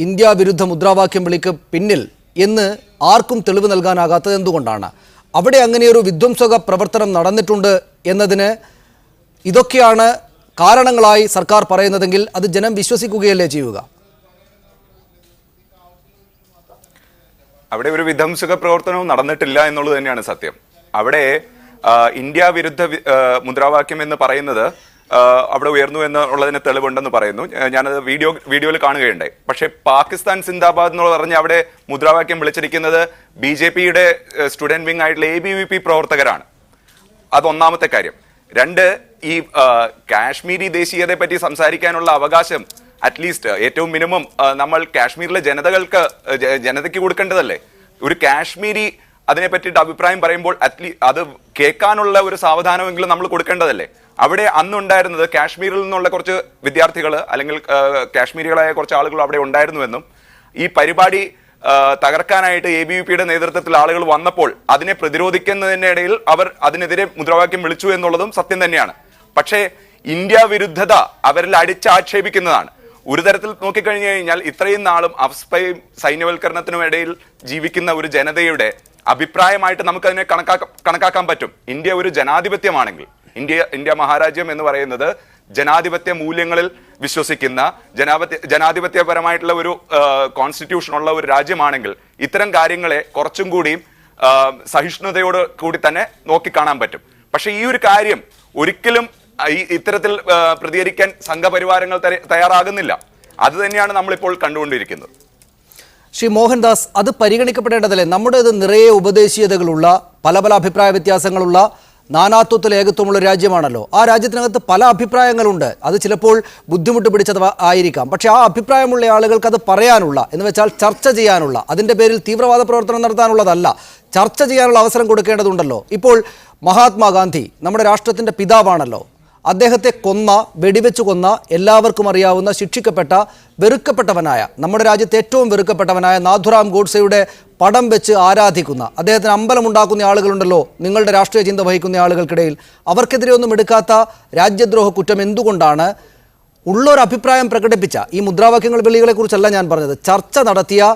ഇന്ത്യ വിരുദ്ധ മുദ്രാവാക്യം വിളിക്ക് പിന്നിൽ എന്ന് ആർക്കും തെളിവ് നൽകാനാകാത്തത് എന്തുകൊണ്ടാണ്? അവിടെ അങ്ങനെയൊരു വിധ്വംസക പ്രവർത്തനം നടന്നിട്ടുണ്ട് എന്നതിന് ഇതൊക്കെയാണ് കാരണങ്ങളായി സർക്കാർ പറയുന്നതെങ്കിൽ അത് ജനം വിശ്വസിക്കുകയല്ലേ ചെയ്യുക?
അവിടെ ഒരു വിധ്വംസക പ്രവർത്തനവും നടന്നിട്ടില്ല എന്നുള്ളത് തന്നെയാണ് സത്യം. അവിടെ ഇന്ത്യ വിരുദ്ധ മുദ്രാവാക്യം എന്ന് പറയുന്നത് അവിടെ ഉയർന്നു എന്നുള്ളതിന് തെളിവുണ്ടെന്ന് പറയുന്നു. ഞാനത് വീഡിയോയിൽ കാണുകയുണ്ടായി. പക്ഷെ പാകിസ്ഥാൻ സിന്ദാബാദ് എന്ന് പറഞ്ഞ് അവിടെ മുദ്രാവാക്യം വിളിച്ചിരിക്കുന്നത് BJPയുടെ സ്റ്റുഡന്റ് വിംഗ് ആയിട്ടുള്ള ABVP പ്രവർത്തകരാണ്. അതൊന്നാമത്തെ കാര്യം. രണ്ട്, ഈ കാശ്മീരി ദേശീയതയെ പറ്റി സംസാരിക്കാനുള്ള അവകാശം അറ്റ്ലീസ്റ്റ് ഏറ്റവും മിനിമം നമ്മൾ കാശ്മീരിലെ ജനതയ്ക്ക് കൊടുക്കേണ്ടതല്ലേ? ഒരു കാശ്മീരി അതിനെ പറ്റിയിട്ട് അഭിപ്രായം പറയുമ്പോൾ അത് കേൾക്കാനുള്ള ഒരു സാവധാനമെങ്കിലും നമ്മൾ കൊടുക്കേണ്ടതല്ലേ? അവിടെ അന്നുണ്ടായിരുന്നത് കാശ്മീരിൽ നിന്നുള്ള കുറച്ച് വിദ്യാർത്ഥികൾ അല്ലെങ്കിൽ കാശ്മീരികളായ കുറച്ച് ആളുകൾ അവിടെ ഉണ്ടായിരുന്നുവെന്നും ഈ പരിപാടി തകർക്കാനായിട്ട് ABVPയുടെ നേതൃത്വത്തിൽ ആളുകൾ വന്നപ്പോൾ അതിനെ പ്രതിരോധിക്കുന്നതിനിടയിൽ അവർ അതിനെതിരെ മുദ്രാവാക്യം വിളിച്ചു എന്നുള്ളതും സത്യം തന്നെയാണ്. പക്ഷേ ഇന്ത്യ വിരുദ്ധത അവരിൽ അടിച്ചാക്ഷേപിക്കുന്നതാണ്. ഒരു തരത്തിൽ നോക്കിക്കഴിഞ്ഞു കഴിഞ്ഞാൽ ഇത്രയും നാളും അഫ്സ്പയും സൈന്യവൽക്കരണത്തിനും ഇടയിൽ ജീവിക്കുന്ന ഒരു ജനതയുടെ അഭിപ്രായമായിട്ട് നമുക്കതിനെ കണക്കാക്കാൻ പറ്റും. ഇന്ത്യ ഒരു ജനാധിപത്യമാണെങ്കിൽ, ഇന്ത്യ മഹാരാജ്യം എന്ന് പറയുന്നത് ജനാധിപത്യ മൂല്യങ്ങളിൽ വിശ്വസിക്കുന്ന ജനാധിപത്യപരമായിട്ടുള്ള ഒരു കോൺസ്റ്റിറ്റ്യൂഷൻ ഉള്ള ഒരു രാജ്യമാണെങ്കിൽ ഇത്തരം കാര്യങ്ങളെ കുറച്ചും കൂടിയും സഹിഷ്ണുതയോട് കൂടി തന്നെ നോക്കിക്കാണാൻ പറ്റും. പക്ഷെ ഈ ഒരു കാര്യം ഒരിക്കലും ഇത്തരത്തിൽ പ്രതികരിക്കാൻ സംഘപരിവാരങ്ങൾ തയ്യാറാകുന്നില്ല. അത് തന്നെയാണ് നമ്മളിപ്പോൾ കണ്ടുകൊണ്ടിരിക്കുന്നത്.
ശ്രീ മോഹൻദാസ്, അത് പരിഗണിക്കപ്പെടേണ്ടതല്ലേ? നമ്മുടേത് നിറയെ ഉപദേശീയതകളുള്ള പല അഭിപ്രായ വ്യത്യാസങ്ങളുള്ള നാനാത്വത്തിൽ ഏകത്വമുള്ള രാജ്യമാണല്ലോ. ആ രാജ്യത്തിനകത്ത് പല അഭിപ്രായങ്ങളുണ്ട്. അത് ചിലപ്പോൾ ബുദ്ധിമുട്ട് പിടിച്ചത് ആയിരിക്കാം. പക്ഷേ ആ അഭിപ്രായമുള്ള ആളുകൾക്ക് അത് പറയാനുള്ള, എന്ന് വെച്ചാൽ ചർച്ച ചെയ്യാനുള്ള, അതിൻ്റെ പേരിൽ തീവ്രവാദ പ്രവർത്തനം നടത്താനുള്ളതല്ല, ചർച്ച ചെയ്യാനുള്ള അവസരം കൊടുക്കേണ്ടതുണ്ടല്ലോ. ഇപ്പോൾ മഹാത്മാഗാന്ധി നമ്മുടെ രാഷ്ട്രത്തിൻ്റെ പിതാവാണല്ലോ. അദ്ദേഹത്തെ വെടിവെച്ച് കൊന്ന, എല്ലാവർക്കും അറിയാവുന്ന, ശിക്ഷിക്കപ്പെട്ട, വെറുക്കപ്പെട്ടവനായ, നമ്മുടെ രാജ്യത്തെ ഏറ്റവും വെറുക്കപ്പെട്ടവനായ നാഥുറാം ഗോഡ്സെയുടെ പടം വെച്ച് ആരാധിക്കുന്ന, അദ്ദേഹത്തിന് അമ്പലമുണ്ടാക്കുന്ന ആളുകളുണ്ടല്ലോ നിങ്ങളുടെ രാഷ്ട്രീയ ചിന്ത വഹിക്കുന്ന ആളുകൾക്കിടയിൽ. അവർക്കെതിരെ ഒന്നും എടുക്കാത്ത രാജ്യദ്രോഹ കുറ്റം എന്തുകൊണ്ടാണ്? ഉള്ളൊരു അഭിപ്രായം പ്രകടിപ്പിച്ച, ഈ മുദ്രാവാക്യങ്ങൾ വിളികളെക്കുറിച്ചല്ല ഞാൻ പറഞ്ഞത്, ചർച്ച നടത്തിയ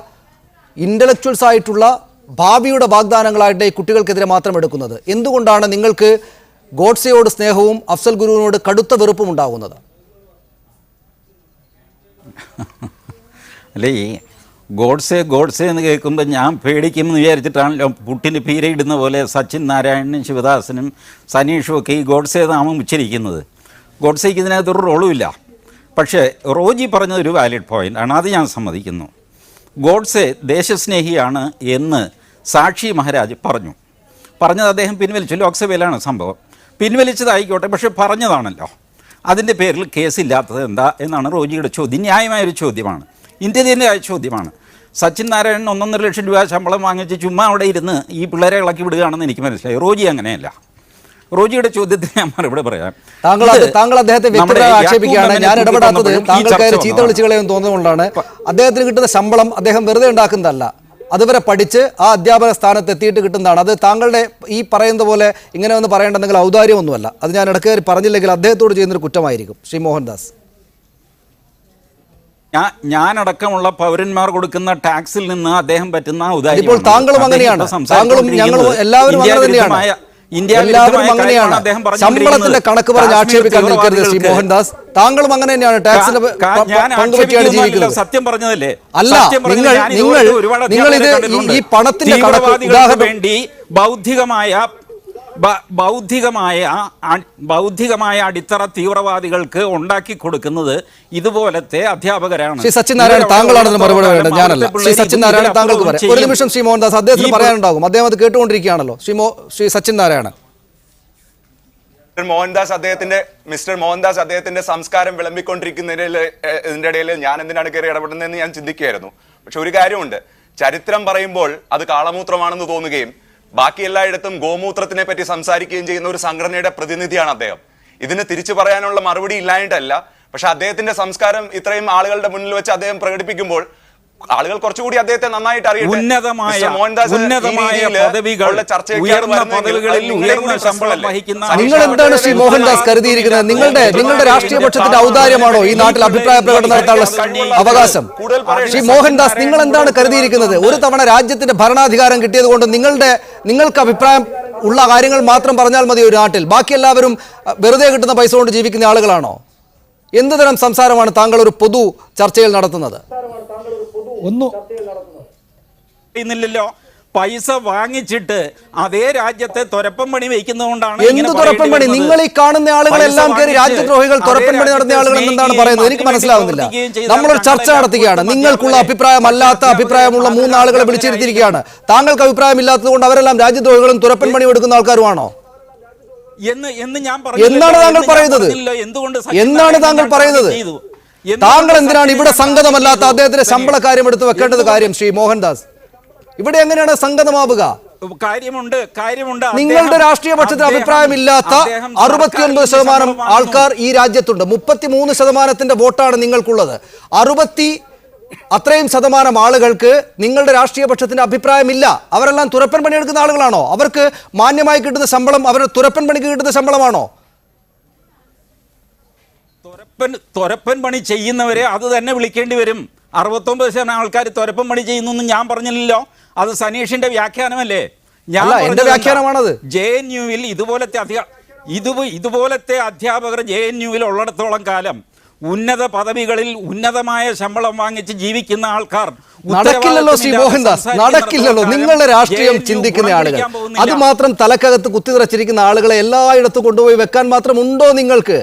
ഇൻ്റലക്ച്വൽസ് ആയിട്ടുള്ള ഭാവിയുടെ വാഗ്ദാനങ്ങളായിട്ട് ഈ കുട്ടികൾക്കെതിരെ മാത്രം എടുക്കുന്നത്? എന്തുകൊണ്ടാണ് നിങ്ങൾക്ക് ഗോഡ്സെയോട് സ്നേഹവും അഫ്സൽ ഗുരുവിനോട് കടുത്ത വെറുപ്പും ഉണ്ടാകുന്നത്?
അല്ലേ, ഈ ഗോഡ്സെ എന്ന് കേൾക്കുമ്പോൾ ഞാൻ പേടിക്കുമെന്ന് വിചാരിച്ചിട്ടാണല്ലോ പുട്ടിന് പീരയിടുന്ന പോലെ സച്ചിൻ നാരായണനും ശിവദാസനും സനീഷും ഒക്കെ ഈ ഗോഡ്സെ നാമം ഉച്ചരിക്കുന്നത്. ഗോഡ്സെയ്ക്ക് ഇതിനകത്തൊരു റോളുമില്ല. പക്ഷേ റോജി പറഞ്ഞതൊരു വാലിഡ് പോയിൻ്റ് ആണ്, അത് ഞാൻ സമ്മതിക്കുന്നു. ഗോഡ്സെ ദേശസ്നേഹിയാണ് എന്ന് സാക്ഷി മഹാരാജ് പറഞ്ഞത് അദ്ദേഹം പിൻവലിച്ചു. ലോക്സഭയിലാണ് സംഭവം. പിൻവലിച്ചതായിക്കോട്ടെ, പക്ഷെ പറഞ്ഞതാണല്ലോ. അതിൻ്റെ പേരിൽ കേസില്ലാത്തത് എന്താ എന്നാണ് റോജിയുടെ ചോദ്യം. ന്യായമായൊരു ചോദ്യമാണ്, ഇന്ത്യൻ്റെതായ ചോദ്യമാണ്. സച്ചിൻ നാരായണൻ 1.5 ലക്ഷം രൂപ ശമ്പളം വാങ്ങിച്ച് ചുമ്മാ അവിടെ ഇരുന്ന് ഈ പിള്ളേരെ ഇളക്കി വിടുകയാണെന്ന് എനിക്ക് മനസ്സിലായി. റോജി അങ്ങനെയല്ല. റോജിയുടെ ചോദ്യത്തിന് ഞാൻ മറുപടി പറയാം.
താങ്കൾ അദ്ദേഹത്തെ വ്യക്തിപരമായി ആക്ഷേപിക്കുകയാണ്. ഞാൻ ഇടപെടാത്തത് താങ്കൾക്ക് ചീത്ത വിളിച്ചു കളയും തോന്നുന്നതുകൊണ്ടാണ്. അദ്ദേഹത്തിന് കിട്ടുന്ന ശമ്പളം അദ്ദേഹം വെറുതെ ഉണ്ടാക്കുന്നതല്ല, അതുവരെ പഠിച്ച് ആ അധ്യാപക സ്ഥാനത്ത് എത്തിയിട്ട് കിട്ടുന്നതാണ്. അത് താങ്കളുടെ ഈ പറയുന്നത് പോലെ ഇങ്ങനെ ഒന്ന് പറയേണ്ടെങ്കിൽ ഔദാര്യമൊന്നുമല്ല. അത് ഞാൻ ഇടയ്ക്ക് പറഞ്ഞില്ലെങ്കിൽ അദ്ദേഹത്തോട് ചെയ്യുന്നൊരു കുറ്റമായിരിക്കും. ശ്രീ മോഹൻദാസ്,
ഞാനടക്കമുള്ള പൗരന്മാർ കൊടുക്കുന്ന ടാക്സിൽ നിന്ന് അദ്ദേഹം പറ്റുന്ന ഔദാര്യം.
ഇപ്പോൾ താങ്കളും അങ്ങനെയാണ്, താങ്കളും ഞങ്ങളും എല്ലാവരും അങ്ങനെ തന്നെയാണ്. എല്ലാവരും അങ്ങനെയാണ്. ശമ്പളത്തിന്റെ കണക്ക് പറഞ്ഞ് ആക്ഷേപിക്കാൻ നിൽക്കരുത് ശ്രീ മോഹൻദാസ്. താങ്കളും അങ്ങനെ തന്നെയാണ് ടാക്സിന്റെ പങ്കുപറ്റിയാണ് ജീവിക്കുന്നത്.
സത്യം പറഞ്ഞതല്ലേ?
അല്ല, നിങ്ങൾ ഇത് ഈ പണത്തിന്റെ കണക്ക് ഉദാഹരണം
വേണ്ടി ബൗദ്ധികമായ അടിത്തറ തീവ്രവാദികൾക്ക് ഉണ്ടാക്കി കൊടുക്കുന്നത് ഇതുപോലത്തെ അധ്യാപകരാണ്.
ശ്രീ സച്ചിനാരായണൻ, താങ്കളാണ് മറുപടി പറയേണ്ടത്, ഞാനല്ല. ശ്രീ സച്ചിനാരായണൻ, താങ്കൾക്ക് പറയാം. ഒരു നിമിഷം ശ്രീ മോഹൻദാസ്, അദ്ദേഹത്തിന് പറയാനുണ്ടാകും. അദ്ദേഹം അത് കേട്ടുകൊണ്ടിരിക്കുകയാണല്ലോ. ശ്രീ സച്ചിനാരായണൻ.
മിസ്റ്റർ മോഹൻദാസ് അദ്ദേഹത്തിന്റെ സംസ്കാരം വിളമ്പിക്കൊണ്ടിരിക്കുന്നതിന്റെ ഇടയിൽ ഞാൻ എന്തിനാണ് കയറി ഇടപെടുന്നതെന്ന് ഞാൻ ചിന്തിക്കുകയായിരുന്നു. പക്ഷെ ഒരു കാര്യമുണ്ട്, ചരിത്രം പറയുമ്പോൾ അത് കാളമൂത്രമാണെന്ന് തോന്നുകയും ബാക്കി എല്ലായിടത്തും ഗോമൂത്രത്തിനെ പറ്റി സംസാരിക്കുകയും ചെയ്യുന്ന ഒരു സംഘടനയുടെ പ്രതിനിധിയാണ് അദ്ദേഹം. ഇതിന് തിരിച്ചു പറയാനുള്ള മറുപടി ഇല്ലായിട്ടല്ല, പക്ഷെ അദ്ദേഹത്തിന്റെ സംസ്കാരം ഇത്രയും ആളുകളുടെ മുന്നിൽ വെച്ച് അദ്ദേഹം പ്രകടിപ്പിക്കുമ്പോൾ ആളുകൾ കുറച്ചുകൂടി അദ്ദേഹത്തെ നന്നായിട്ട് അറിയട്ടെ.
ഉന്നതമായ
മിസ്റ്റർ മോഹൻദാസ്
പദവികൾ, ഉയർന്ന പദവികളിൽ ഉയർന്ന ശമ്പളം വഹിക്കുന്ന
നിങ്ങൾ എന്താണ് ശ്രീ മോഹൻദാസ് കരുതിയിരിക്കുന്നത്? നിങ്ങളുടെ രാഷ്ട്രീയ പക്ഷത്തിന്റെ ഔദാര്യമാണോ ഈ നാട്ടിൽ അഭിപ്രായ പ്രകടനം നടത്താനുള്ള അവകാശം? ശ്രീ മോഹൻദാസ്, നിങ്ങൾ എന്താണ് കരുതിയിരിക്കുന്നത്? ഒരു തവണ രാജ്യത്തിന്റെ ഭരണാധികാരം കിട്ടിയത് കൊണ്ട് നിങ്ങൾക്ക് അഭിപ്രായം ഉള്ള കാര്യങ്ങൾ മാത്രം പറഞ്ഞാൽ മതി ഒരു നാട്ടിൽ, ബാക്കി എല്ലാവരും വെറുതെ കിട്ടുന്ന പൈസ കൊണ്ട് ജീവിക്കുന്ന ആളുകളാണോ? എന്ത് തരം സംസാരമാണ് താങ്കൾ ഒരു പൊതു ചർച്ചയിൽ നടത്തുന്നത്?
ഇന്നില്ലല്ലോ, പൈസ വാങ്ങിച്ചിട്ട് അതേ രാജ്യത്തെ തുരപ്പം പണി വയ്ക്കുന്നതുകൊണ്ടാണ്.
എന്ത് തുരപ്പം പണി? നിങ്ങൾ ഈ കാണുന്ന ആളുകളെല്ലാം കയറി രാജ്യദ്രോഹികൾ, തുരപ്പൻ പണി നടത്തിയ ആളുകൾ എന്താണ് പറയുന്നത്? എനിക്ക് മനസ്സിലാവുന്നില്ല. നമ്മളൊരു ചർച്ച നടത്തുകയാണ്. നിങ്ങൾക്കുള്ള അഭിപ്രായമല്ലാത്ത അഭിപ്രായമുള്ള 3 ആളുകളെ വിളിച്ചിരുത്തിയിരിക്കുകയാണ്. താങ്കൾക്ക് അഭിപ്രായമില്ലാത്തത് കൊണ്ട് അവരെല്ലാം രാജ്യദ്രോഹികളും തുരപ്പൻ പണി എടുക്കുന്ന ആൾക്കാരുമാണോ? എന്താണ് താങ്കൾ പറയുന്നത്? എന്താണ് താങ്കൾ പറയുന്നത്? താങ്കൾ എന്തിനാണ് ഇവിടെ സംഗതമല്ലാത്ത അദ്ദേഹത്തിന്റെ ശമ്പള കാര്യം എടുത്ത് വെക്കേണ്ടത് കാര്യം? ശ്രീ മോഹൻദാസ്, ഇവിടെ എങ്ങനെയാണ് സംഗതമാവുക?
കാര്യമുണ്ട്.
നിങ്ങളുടെ രാഷ്ട്രീയ പക്ഷത്തിന് അഭിപ്രായമില്ലാത്ത 69% ആൾക്കാർ ഈ രാജ്യത്തുണ്ട്. 33% വോട്ടാണ് നിങ്ങൾക്കുള്ളത്. അത്രയും ശതമാനം ആളുകൾക്ക് നിങ്ങളുടെ രാഷ്ട്രീയ പക്ഷത്തിന്റെ അഭിപ്രായമില്ല. അവരെല്ലാം തുരപ്പൻ പണിയെടുക്കുന്ന ആളുകളാണോ? അവർക്ക് മാന്യമായി കിട്ടുന്ന ശമ്പളം അവരുടെ തുരപ്പൻ പണിക്ക് കിട്ടുന്ന ശമ്പളമാണോ?
തുരപ്പൻ പണി ചെയ്യുന്നവരെ അത് തന്നെ വിളിക്കേണ്ടി വരും. 69% ആൾക്കാർ തുരപ്പൻ പണി ചെയ്യുന്നു ഞാൻ പറഞ്ഞില്ലല്ലോ. അത് സനീഷിന്റെ വ്യാഖ്യാനമല്ലേ?
എന്റെ വ്യാഖ്യാനമാണത്.
JNUവിൽ ഇതുപോലത്തെ അധ്യാപകർ JNUവിൽ ഉള്ളിടത്തോളം കാലം ഉന്നത പദവികളിൽ ഉന്നതമായ ശമ്പളം വാങ്ങിച്ച് ജീവിക്കുന്ന ആൾക്കാർ
നടക്കില്ലല്ലോ ശ്രീ മോഹൻദാസ്, നടക്കില്ലല്ലോ. നിങ്ങളുടെ രാഷ്ട്രീയം ചിന്തിക്കുന്ന ആളുകൾ, അത് മാത്രം തലക്കകത്ത് കുത്തിനിറച്ചിരിക്കുന്ന ആളുകളെ എല്ലായിടത്തും കൊണ്ടുപോയി വെക്കാൻ മാത്രം ഉണ്ടോ നിങ്ങൾക്ക്?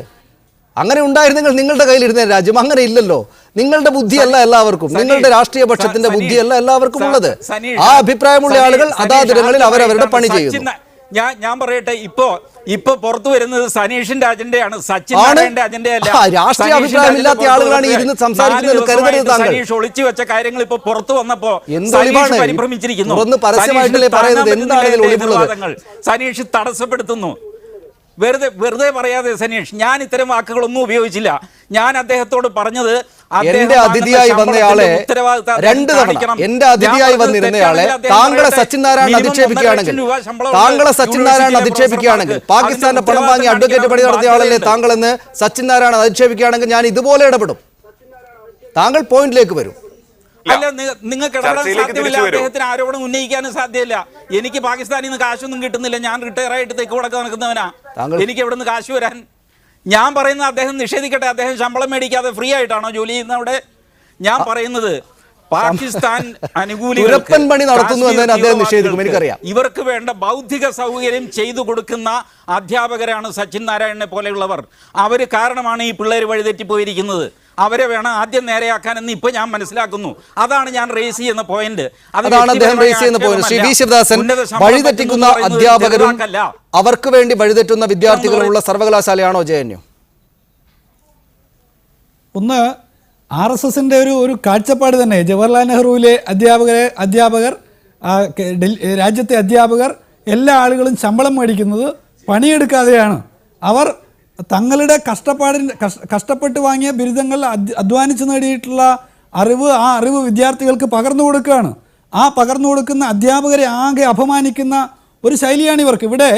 അങ്ങനെ ഉണ്ടായിരുന്നെങ്കിൽ നിങ്ങളുടെ കയ്യിലിരുന്ന രാജ്യം. അങ്ങനെ ഇല്ലല്ലോ. നിങ്ങളുടെ ബുദ്ധിയല്ല എല്ലാവർക്കും, നിങ്ങളുടെ രാഷ്ട്രീയ പക്ഷത്തിന്റെ ബുദ്ധിയല്ല എല്ലാവർക്കും ഉള്ളത്. ആ അഭിപ്രായമുള്ള ആളുകൾ അതാതിരങ്ങളിൽ അവരവരുടെ പണി ചെയ്യുന്നു.
ഞാൻ പറയട്ടെ, ഇപ്പൊ പുറത്തു വരുന്നത് സനീഷിന്റെ അജണ്ടയാണ്, സച്ചിൻ നാരായണന്റെ അജണ്ടയല്ല.
രാഷ്ട്രീയ അഭിപ്രായമില്ലാത്ത ആളുകളാണ് ഇരുന്ന് സംസാരിക്കുന്നത് കരുതരുത് താങ്കൾ.
സനീഷ് ഒളിച്ചു വെച്ച കാര്യങ്ങൾ ഇപ്പൊ പുറത്തു വന്നപ്പോ പരിഭ്രമിച്ചിരിക്കുന്നു. സനീഷ് തടസ്സപ്പെടുത്തുന്നു. വെറുതെ പറയാതെ സനീഷ്, ഞാൻ ഇത്തരം വാക്കുകളൊന്നും ഉപയോഗിച്ചില്ല. ഞാൻ അദ്ദേഹത്തോട് പറഞ്ഞത്
എന്റെ അതിഥിയായി വന്നയാളെ 2 തവണ എന്റെ അതിഥിയായി വന്നിരുന്നയാളെ താങ്കളെ സച്ചിൻ നാരായണൻ അധിക്ഷേപിക്കുകയാണെങ്കിൽ പാകിസ്ഥാന്റെ പണം വാങ്ങി അഡ്വക്കേറ്റ് പണി നടത്തിയ ആളല്ലേ താങ്കളെന്ന് സച്ചിൻ നാരായണൻ അധിക്ഷേപിക്കുകയാണെങ്കിൽ ഞാൻ ഇതുപോലെ ഇടപെടും. താങ്കൾ പോയിന്റിലേക്ക് വരും.
അല്ല, നിങ്ങൾക്ക് ഇടപെടാൻ സാധ്യമല്ല, അദ്ദേഹത്തിന് ആരോപണം ഉന്നയിക്കാനും സാധ്യമല്ല. എനിക്ക് പാകിസ്ഥാനിൽ നിന്ന് കാശൊന്നും കിട്ടുന്നില്ല. ഞാൻ റിട്ടയർ ആയിട്ട് തെക്ക് വടക്ക് നടക്കുന്നവനാ. എനിക്ക് എവിടെ നിന്ന് കാശ് വരാൻ? ഞാൻ പറയുന്നത് അദ്ദേഹം നിഷേധിക്കട്ടെ. അദ്ദേഹം ശമ്പളം മേടിക്കാതെ ഫ്രീ ആയിട്ടാണോ ജോലി ചെയ്യുന്നത് അവിടെ? ഞാൻ പറയുന്നത് പാകിസ്ഥാൻ
തുരപ്പൻ പണി നടത്തുന്നു എന്നതിന് അദ്ദേഹം നിഷേധിക്കും, എനിക്കറിയാം.
ഇവർക്ക് വേണ്ട ബൗദ്ധിക സൗകര്യം ചെയ്തു കൊടുക്കുന്ന അധ്യാപകരാണ് സച്ചിൻ നാരായണനെ പോലെയുള്ളവർ. അവർ കാരണമാണ് ഈ പിള്ളേർ വഴിതെറ്റിപ്പോയിരിക്കുന്നത്. അവരെ വേണം ആദ്യം നേരെയാക്കാനെന്ന് ഇപ്പൊ ഞാൻ മനസ്സിലാക്കുന്നു. അതാണ് ഞാൻ റേസ് ചെയ്യുന്ന പോയിന്റ്.
അതാണ് അദ്ദേഹം റേസ് ചെയ്യുന്ന പോയിന്റ്. ശ്രീ വി ശിവദാസൻ, വഴിതെറ്റിക്കുന്ന അധ്യാപകരും അവർക്ക് വേണ്ടി വഴിതെറ്റുന്ന വിദ്യാർത്ഥികളുമുള്ള സർവകലാശാലയാണോ JNU?
ഒന്ന് RSSന്റെ ഒരു കാഴ്ചപ്പാട് തന്നെ. ജവഹർലാൽ നെഹ്റുവിലെ അധ്യാപകർ രാജ്യത്തെ അധ്യാപകർ എല്ലാ ആളുകളും ശമ്പളം മേടിക്കുന്നത് പണിയെടുക്കാതെയാണ്. അവർ തങ്ങളുടെ കഷ്ടപ്പെട്ട് വാങ്ങിയ ബിരുദങ്ങൾ അധ്വാനിച്ച് നേടിയിട്ടുള്ള ആ അറിവ് വിദ്യാർത്ഥികൾക്ക് പകർന്നു കൊടുക്കുകയാണ്. ആ പകർന്നു കൊടുക്കുന്ന അധ്യാപകരെ ആകെ അപമാനിക്കുന്ന ഒരു ശൈലിയാണ് ഇവർക്ക്. ഇവിടെ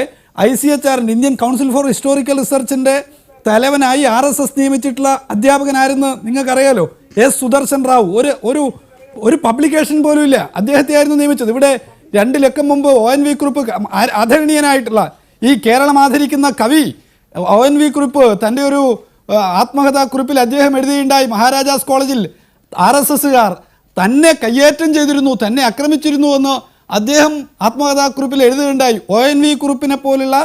ICHR Indian council for historical റിസർച്ചിൻ്റെ തലവനായി RSS നിയമിച്ചിട്ടുള്ള അധ്യാപകനായിരുന്നു നിങ്ങൾക്കറിയാലോ, S. സുദർശൻ റാവു. ഒരു പബ്ലിക്കേഷൻ പോലും ഇല്ല, അദ്ദേഹത്തെ ആയിരുന്നു നിയമിച്ചത്. ഇവിടെ 2 ലക്കം മുമ്പ് ONV കുറുപ്പ് ആദരണീയനായിട്ടുള്ള ഈ കേരളം ആദരിക്കുന്ന കവി ONV കുറുപ്പ് തൻ്റെ ഒരു ആത്മകഥാക്കുറിപ്പിൽ അദ്ദേഹം എഴുതിയുണ്ടായി, മഹാരാജാസ് കോളേജിൽ RSSകാർ തന്നെ കയ്യേറ്റം ചെയ്തിരുന്നു, തന്നെ ആക്രമിച്ചിരുന്നു എന്ന് അദ്ദേഹം ആത്മകഥാക്കുറിപ്പിൽ എഴുതുകയുണ്ടായി. ONV കുറുപ്പിനെ പോലുള്ള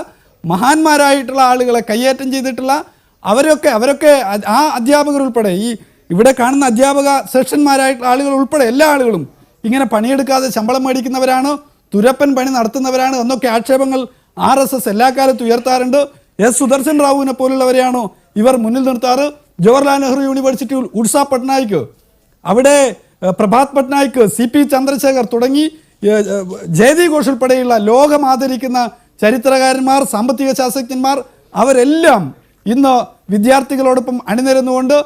മഹാന്മാരായിട്ടുള്ള ആളുകളെ കയ്യേറ്റം ചെയ്തിട്ടുള്ള അവരൊക്കെ ആ അധ്യാപകർ ഉൾപ്പെടെ ഈ ഇവിടെ കാണുന്ന അധ്യാപക സെക്ഷന്മാരായിട്ടുള്ള ആളുകൾ ഉൾപ്പെടെ എല്ലാ ആളുകളും ഇങ്ങനെ പണിയെടുക്കാതെ ശമ്പളം മേടിക്കുന്നവരാണ്, തുരപ്പൻ പണി നടത്തുന്നവരാണ് എന്നൊക്കെ ആക്ഷേപങ്ങൾ RSS എല്ലാ കാലത്തും ഉയർത്താറുണ്ട്. S. സുദർശൻ റാവുവിനെ പോലുള്ളവരെയാണോ ഇവർ മുന്നിൽ നിർത്താറ്? ജവഹർലാൽ നെഹ്റു യൂണിവേഴ്സിറ്റി ഉത്സ പട്നായിക്ക്, അവിടെ പ്രഭാത് പട്നായിക്ക്, CP ചന്ദ്രശേഖർ തുടങ്ങി ജയതി ഘോഷ് ഉൾപ്പെടെയുള്ള ലോകം ആദരിക്കുന്ന ചരിത്രകാരന്മാർ, സാമ്പത്തിക ശാസ്ത്രജ്ഞന്മാർ അവരെല്ലാം ഇന്ന് വിദ്യാർത്ഥികളോടൊപ്പം അണിനിരന്നുകൊണ്ട്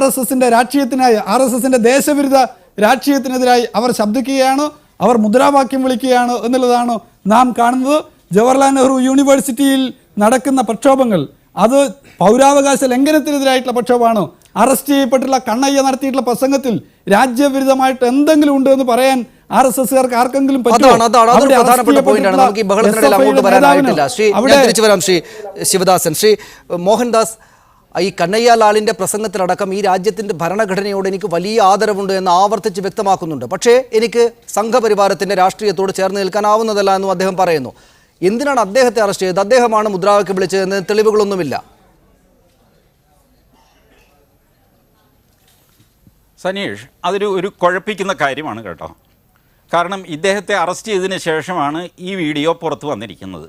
RSSന്റെ രാഷ്ട്രീയത്തിനായി, RSSന്റെ ദേശവിരുദ്ധ രാഷ്ട്രീയത്തിനെതിരായി അവർ ശബ്ദിക്കുകയാണ്, അവർ മുദ്രാവാക്യം വിളിക്കുകയാണ് എന്നുള്ളതാണ് നാം കാണുന്നത്. ജവഹർലാൽ നെഹ്റു യൂണിവേഴ്സിറ്റിയിൽ നടക്കുന്ന പ്രക്ഷോഭങ്ങൾ അത് പൗരാവകാശ ലംഘനത്തിനെതിരായിട്ടുള്ള പ്രക്ഷോഭമാണ്. അറസ്റ്റ് ചെയ്യപ്പെട്ടുള്ള കണ്ണയ്യ നടത്തിയിട്ടുള്ള പ്രസംഗത്തിൽ രാജ്യവിരുദ്ധമായിട്ട് എന്തെങ്കിലും ഉണ്ട് എന്ന് പറയാൻ RSSകാർക്ക് ആർക്കെങ്കിലും
അതൊരു പ്രധാനപ്പെട്ട പോയിന്റാണ്. നമുക്ക് ഈ ബഹളത്തിനിടയിൽ അങ്ങോട്ട് വരാനായിട്ടില്ല. ഞാൻ തിരിച്ചു വരാം. ശ്രീ ശിവദാസൻ, ശ്രീ മോഹൻദാസ്, ഈ കന്നയ്യലാലിൻ്റെ പ്രസംഗത്തിലടക്കം ഈ രാജ്യത്തിൻ്റെ ഭരണഘടനയോട് എനിക്ക് വലിയ ആദരവുണ്ട് എന്ന് ആവർത്തിച്ച് വ്യക്തമാക്കുന്നുണ്ട്. പക്ഷേ എനിക്ക് സംഘപരിവാരത്തിൻ്റെ രാഷ്ട്രീയത്തോട് ചേർന്ന് നിൽക്കാനാവുന്നതല്ല എന്നും അദ്ദേഹം പറയുന്നു. എന്തിനാണ് അദ്ദേഹത്തെ അറസ്റ്റ് ചെയ്തത്? അദ്ദേഹമാണ് മുദ്രാവാക്യം വിളിച്ചതെന്ന് തെളിവുകളൊന്നുമില്ല.
സനീഷ്, അതൊരു കുഴപ്പിക്കുന്ന കാര്യമാണ് കേട്ടോ. കാരണം ഇദ്ദേഹത്തെ അറസ്റ്റ് ചെയ്തതിന് ശേഷമാണ് ഈ വീഡിയോ പുറത്തു വന്നിരിക്കുന്നത്.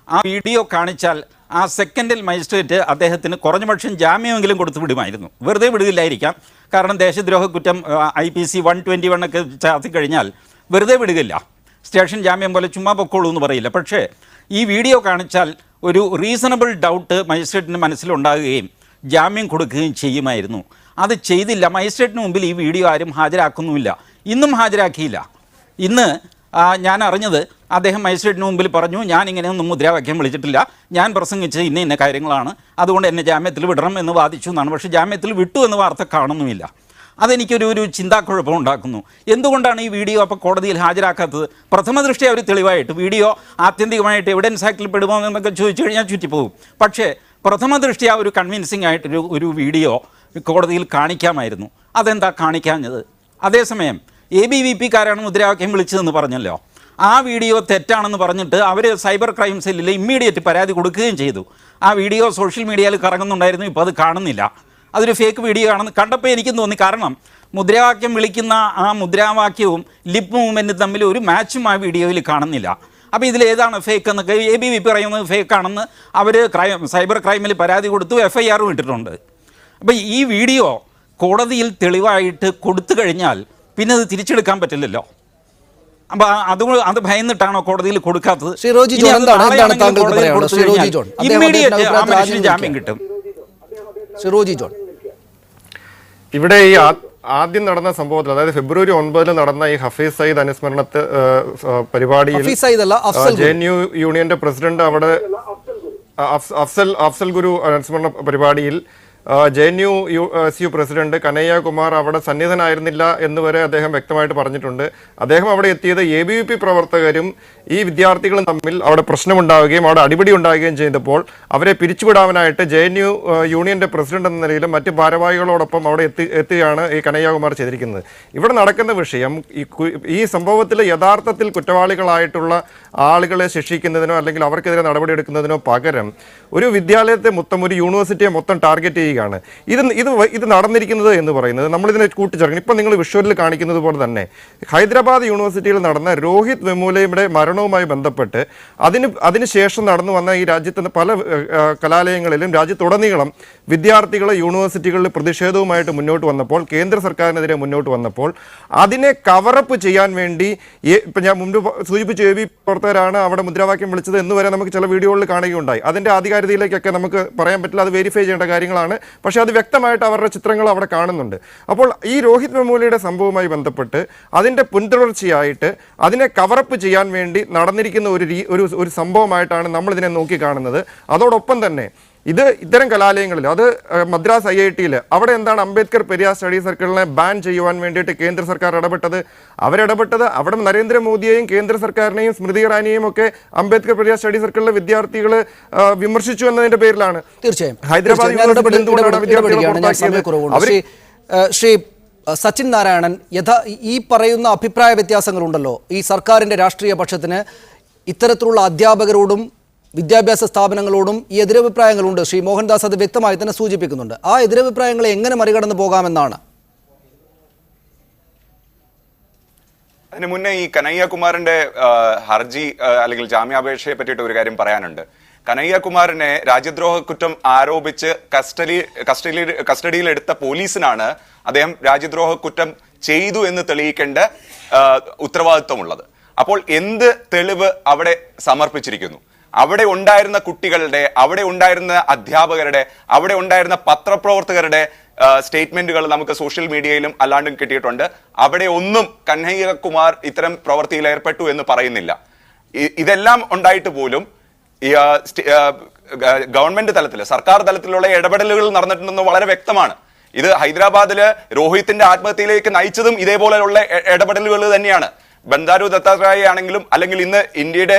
ആ വീഡിയോ കാണിച്ചാൽ ആ സെക്കൻഡിൽ മജിസ്ട്രേറ്റ് അദ്ദേഹത്തിന് കുറഞ്ഞപക്ഷം ജാമ്യമെങ്കിലും കൊടുത്തു വിടുമായിരുന്നു. വെറുതെ വിടുകയില്ലായിരിക്കാം, കാരണം ദേശദ്രോഹ കുറ്റം IPC 121 ഒക്കെ ചാർത്തി കഴിഞ്ഞാൽ വെറുതെ വിടുകയില്ല. സ്റ്റേഷൻ ജാമ്യം പോലെ ചുമ്മാ പൊക്കോളൂ എന്ന് പറയില്ല. പക്ഷേ ഈ വീഡിയോ കാണിച്ചാൽ ഒരു റീസണബിൾ ഡൗട്ട് മജിസ്ട്രേറ്റിൻ്റെ മനസ്സിലുണ്ടാകുകയും ജാമ്യം കൊടുക്കുകയും ചെയ്യുമായിരുന്നു. അത് ചെയ്തില്ല. മജിസ്ട്രേറ്റിന് മുമ്പിൽ ഈ വീഡിയോ ആരും ഹാജരാക്കുന്നുമില്ല, ഇന്നും ഹാജരാക്കിയില്ല. ഇന്ന് ഞാൻ അറിഞ്ഞത് അദ്ദേഹം മജിസ്ട്രേറ്റിന് മുമ്പിൽ പറഞ്ഞു, ഞാൻ ഇങ്ങനെയൊന്നും മുദ്രാവാക്യം വിളിച്ചിട്ടില്ല, ഞാൻ പ്രസംഗിച്ച് ഇന്ന കാര്യങ്ങളാണ്, അതുകൊണ്ട് എന്നെ ജാമ്യത്തിൽ വിടണം എന്ന് വാദിച്ചു എന്നാണ്. പക്ഷേ ജാമ്യത്തിൽ വിട്ടു എന്ന് വാർത്ത കാണുന്നുമില്ല. അതെനിക്കൊരു ചിന്താക്കുഴപ്പം ഉണ്ടാക്കുന്നു. എന്തുകൊണ്ടാണ് ഈ വീഡിയോ അപ്പോൾ കോടതിയിൽ ഹാജരാക്കാത്തത്? പ്രഥമ ദൃഷ്ടിയ ഒരു തെളിവായിട്ട് വീഡിയോ ആത്യന്തികമായിട്ട് എവിഡൻസ് ആക്ടിൽ പെടുമോ എന്നൊക്കെ ചോദിച്ചു കഴിഞ്ഞാൽ ചുറ്റിപ്പോകും. പക്ഷേ പ്രഥമ ദൃഷ്ടിയ ഒരു കൺവിൻസിംഗ് ആയിട്ടൊരു വീഡിയോ കോടതിയിൽ കാണിക്കാമായിരുന്നു. അതെന്താ കാണിക്കാഞ്ഞത്? അതേസമയം ABVP-കാരാണ് മുദ്രാവാക്യം വിളിച്ചതെന്ന് പറഞ്ഞല്ലോ. ആ വീഡിയോ തെറ്റാണെന്ന് പറഞ്ഞിട്ട് അവർ സൈബർ ക്രൈം സെല്ലിൽ ഇമ്മീഡിയറ്റ് പരാതി കൊടുക്കുകയും ചെയ്തു. ആ വീഡിയോ സോഷ്യൽ മീഡിയയിൽ കറങ്ങുന്നുണ്ടായിരുന്നു, ഇപ്പോൾ അത് കാണുന്നില്ല. അതൊരു ഫേക്ക് വീഡിയോ ആണെന്ന് കണ്ടപ്പോൾ എനിക്കും തോന്നി. കാരണം മുദ്രാവാക്യം വിളിക്കുന്ന ആ മുദ്രാവാക്യവും ലിപ്പ് മൂവ്മെൻറ്റും തമ്മിൽ ഒരു മാച്ചും ആ വീഡിയോയിൽ കാണുന്നില്ല. അപ്പോൾ ഇതിലേതാണ് ഫേക്ക് എന്നൊക്കെ ABVP പറയുന്നത് ഫേക്കാണെന്ന് അവർ സൈബർ ക്രൈമിൽ പരാതി കൊടുത്തു, FIR ഇട്ടിട്ടുണ്ട്. അപ്പോൾ ഈ വീഡിയോ കോടതിയിൽ തെളിവായിട്ട് കൊടുത്തു കഴിഞ്ഞാൽ പിന്നെ അത് തിരിച്ചെടുക്കാൻ പറ്റില്ലല്ലോ. അപ്പോൾ അത് ഭയന്നിട്ടാണോ കോടതിയിൽ കൊടുക്കാത്തത്? ഇമ്മീഡിയറ്റ് ആ മനുഷ്യന് ജാമ്യം കിട്ടും.
ഇവിടെ ഈ ആദ്യം നടന്ന സംഭവത്തിൽ, അതായത് ഫെബ്രുവരി 9 നടന്ന ഈ ഹഫീസ് സയ്യിദ് അനുസ്മരണ പരിപാടിയിൽ JNU യൂണിയന്റെ പ്രസിഡന്റ് അവിടെ അഫ്സൽ ഗുരു അനുസ്മരണ പരിപാടിയിൽ JNU SU പ്രസിഡന്റ് കനയ്യകുമാർ അവിടെ സന്നിധനായിരുന്നില്ല എന്ന് വരെ അദ്ദേഹം വ്യക്തമായിട്ട് പറഞ്ഞിട്ടുണ്ട്. അദ്ദേഹം അവിടെ എത്തിയത് ABVP പ്രവർത്തകരും ഈ വിദ്യാർത്ഥികളും തമ്മിൽ അവിടെ പ്രശ്നമുണ്ടാവുകയും അവിടെ അടിപിടി ഉണ്ടാവുകയും ചെയ്തപ്പോൾ അവരെ പിരിച്ചുവിടാനായിട്ട് JNU യൂണിയന്റെ പ്രസിഡന്റ് എന്ന നിലയിലും മറ്റ് ഭാരവാഹികളോടൊപ്പം അവിടെ എത്തുകയാണ് ഈ കനയ്യകുമാർ ചെയ്തിരിക്കുന്നത്. ഇവിടെ നടക്കുന്ന വിഷയം ഈ സംഭവത്തിൽ യഥാർത്ഥത്തിൽ കുറ്റവാളികളായിട്ടുള്ള ആളുകളെ ശിക്ഷിക്കുന്നതിനോ അല്ലെങ്കിൽ അവർക്കെതിരെ നടപടിയെടുക്കുന്നതിനോ പകരം ഒരു വിദ്യാലയത്തെ മൊത്തം, ഒരു യൂണിവേഴ്സിറ്റിയെ മൊത്തം ടാർഗറ്റ് ചെയ്യുകയാണ്. ഇത് നടന്നിരിക്കുന്നത് എന്ന് പറയുന്നത് നമ്മളിതിനെ കൂട്ടിച്ചേർക്കണം. ഇപ്പം നിങ്ങൾ വിഷ്വലിൽ കാണിക്കുന്നത് പോലെ തന്നെ ഹൈദരാബാദ് യൂണിവേഴ്സിറ്റിയിൽ നടന്ന രോഹിത് വെമുലയുടെ മരണവുമായി ബന്ധപ്പെട്ട് അതിനുശേഷം നടന്നു വന്ന ഈ രാജ്യത്തെ പല കലാലയങ്ങളിലും രാജ്യത്തുടനീളം വിദ്യാർത്ഥികൾ യൂണിവേഴ്സിറ്റികളിൽ പ്രതിഷേധവുമായിട്ട് മുന്നോട്ട് വന്നപ്പോൾ, കേന്ദ്ര സർക്കാരിനെതിരെ മുന്നോട്ട് വന്നപ്പോൾ അതിനെ കവറപ്പ് ചെയ്യാൻ വേണ്ടി ഇപ്പം ഞാൻ മുമ്പ് സൂചിപ്പിച്ച ABVP പ്രവർത്തകരാണ് അവിടെ മുദ്രാവാക്യം വിളിച്ചത് എന്ന് വരെ നമുക്ക് ചില വീഡിയോകളിൽ കാണുകയുണ്ടായി. അതിൻ്റെ ആധികാരികതയിലേക്കൊക്കെ നമുക്ക് പറയാൻ പറ്റില്ല, അത് വെരിഫൈ ചെയ്യേണ്ട കാര്യങ്ങളാണ്. പക്ഷേ അത് വ്യക്തമായിട്ട് അവരുടെ ചിത്രങ്ങൾ അവിടെ കാണുന്നുണ്ട്. അപ്പോൾ ഈ രോഹിത് വെമുലയുടെ സംഭവവുമായി ബന്ധപ്പെട്ട് അതിൻ്റെ പിന്തുടർച്ചയായിട്ട് അതിനെ കവറപ്പ് ചെയ്യാൻ വേണ്ടി നടന്നിരിക്കുന്ന ഒരു സംഭവമായിട്ടാണ് നമ്മളിതിനെ നോക്കി കാണുന്നത്. അതോടൊപ്പം തന്നെ ഇത്തരം കലാലയങ്ങളിൽ, അത് മദ്രാസ് IIT-യിൽ അവിടെ എന്താണ് അംബേദ്കർ പെരിയാർ സ്റ്റഡി സർക്കിളിനെ ബാൻ ചെയ്യുവാൻ വേണ്ടിയിട്ട് കേന്ദ്ര സർക്കാർ ഇടപെട്ടത്? അവിടെ നരേന്ദ്രമോദിയെയും കേന്ദ്ര സർക്കാരിനെയും സ്മൃതി ഇറാനിയെയും ഒക്കെ അംബേദ്കർ പെരിയാർ സ്റ്റഡി സർക്കിളിലെ വിദ്യാർത്ഥികൾ വിമർശിച്ചു എന്നതിന്റെ പേരിലാണ്.
തീർച്ചയായും
ഹൈദരാബാദ്
ശ്രീ സച്ചിൻ നാരായണൻ, ഈ പറയുന്ന അഭിപ്രായ വ്യത്യാസങ്ങളുണ്ടല്ലോ, ഈ സർക്കാരിൻ്റെ രാഷ്ട്രീയ പക്ഷത്തിന് ഇത്തരത്തിലുള്ള അധ്യാപകരോടും വിദ്യാഭ്യാസ സ്ഥാപനങ്ങളോടും ഈ എതിരഭിപ്രായങ്ങളുണ്ട്. ശ്രീ മോഹൻദാസ് അത് വ്യക്തമായി തന്നെ സൂചിപ്പിക്കുന്നുണ്ട്. ആ എതിരഭിപ്രായങ്ങളെ എങ്ങനെ മറികടന്ന് പോകാമെന്നാണ്?
അതിന് മുന്നേ ഈ കനയ്യകുമാറിന്റെ ഹർജി അല്ലെങ്കിൽ ജാമ്യാപേക്ഷയെ പറ്റിയിട്ട് ഒരു കാര്യം പറയാനുണ്ട്. കനയ്യകുമാറിനെ രാജ്യദ്രോഹ കുറ്റം ആരോപിച്ച് കസ്റ്റഡിയിലെടുത്ത പോലീസിനാണ് അദ്ദേഹം രാജ്യദ്രോഹ കുറ്റം ചെയ്തു എന്ന് തെളിയിക്കേണ്ട ഉത്തരവാദിത്വമുള്ളത്. അപ്പോൾ എന്ത് തെളിവ് അവിടെ സമർപ്പിച്ചിരിക്കുന്നു? അവിടെ ഉണ്ടായിരുന്ന കുട്ടികളുടെ, അവിടെ ഉണ്ടായിരുന്ന അധ്യാപകരുടെ, അവിടെ ഉണ്ടായിരുന്ന പത്രപ്രവർത്തകരുടെ സ്റ്റേറ്റ്മെന്റുകൾ നമുക്ക് സോഷ്യൽ മീഡിയയിലും അല്ലാണ്ടും കിട്ടിയിട്ടുണ്ട്. അവിടെ ഒന്നും കനയ്യകുമാർ ഇത്തരം പ്രവൃത്തിയിൽ ഏർപ്പെട്ടു എന്ന് പറയുന്നില്ല. ഇതെല്ലാം ഉണ്ടായിട്ട് പോലും ഗവൺമെന്റ് തലത്തിൽ, സർക്കാർ തലത്തിലുള്ള ഇടപെടലുകൾ നടന്നിട്ടുണ്ടെന്ന് വളരെ വ്യക്തമാണ്. ഇത് ഹൈദരാബാദില് രോഹിത്തിന്റെ ആത്മഹത്യയിലേക്ക് നയിച്ചതും ഇതേപോലെയുള്ള ഇടപെടലുകൾ തന്നെയാണ്. ബന്ദാരു ദത്താത്രേയ ആണെങ്കിലും അല്ലെങ്കിൽ ഇന്ന് ഇന്ത്യയുടെ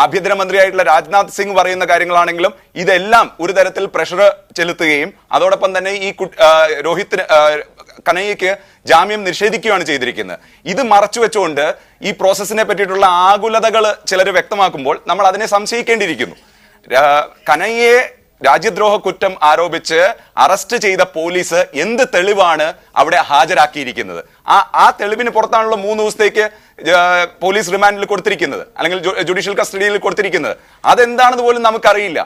ആഭ്യന്തരമന്ത്രിയായിട്ടുള്ള രാജ്നാഥ് സിംഗ് പറയുന്ന കാര്യങ്ങളാണെങ്കിലും ഇതെല്ലാം ഒരു തരത്തിൽ പ്രഷർ ചെലുത്തുകയും അതോടൊപ്പം തന്നെ ഈ കനയ്യയ്ക്ക് ജാമ്യം നിഷേധിക്കുകയാണ് ചെയ്തിരിക്കുന്നത്. ഇത് മറച്ചു വെച്ചുകൊണ്ട് ഈ പ്രോസസ്സിനെ പറ്റിയിട്ടുള്ള ആകുലതകൾ ചിലർ വ്യക്തമാക്കുമ്പോൾ നമ്മൾ അതിനെ സംശയിക്കേണ്ടിയിരിക്കുന്നു. കനയ്യയെ രാജ്യദ്രോഹ കുറ്റം ആരോപിച്ച് അറസ്റ്റ് ചെയ്ത പോലീസ് എന്ത് തെളിവാണ് അവിടെ ഹാജരാക്കിയിരിക്കുന്നത്? ആ തെളിവിന് പുറത്താണല്ലോ 3 ദിവസത്തേക്ക് പോലീസ് റിമാൻഡിൽ കൊടുത്തിരിക്കുന്നത്, അല്ലെങ്കിൽ ജുഡീഷ്യൽ കസ്റ്റഡിയിൽ കൊടുത്തിരിക്കുന്നത്. അതെന്താണെന്ന് പോലും നമുക്കറിയില്ല.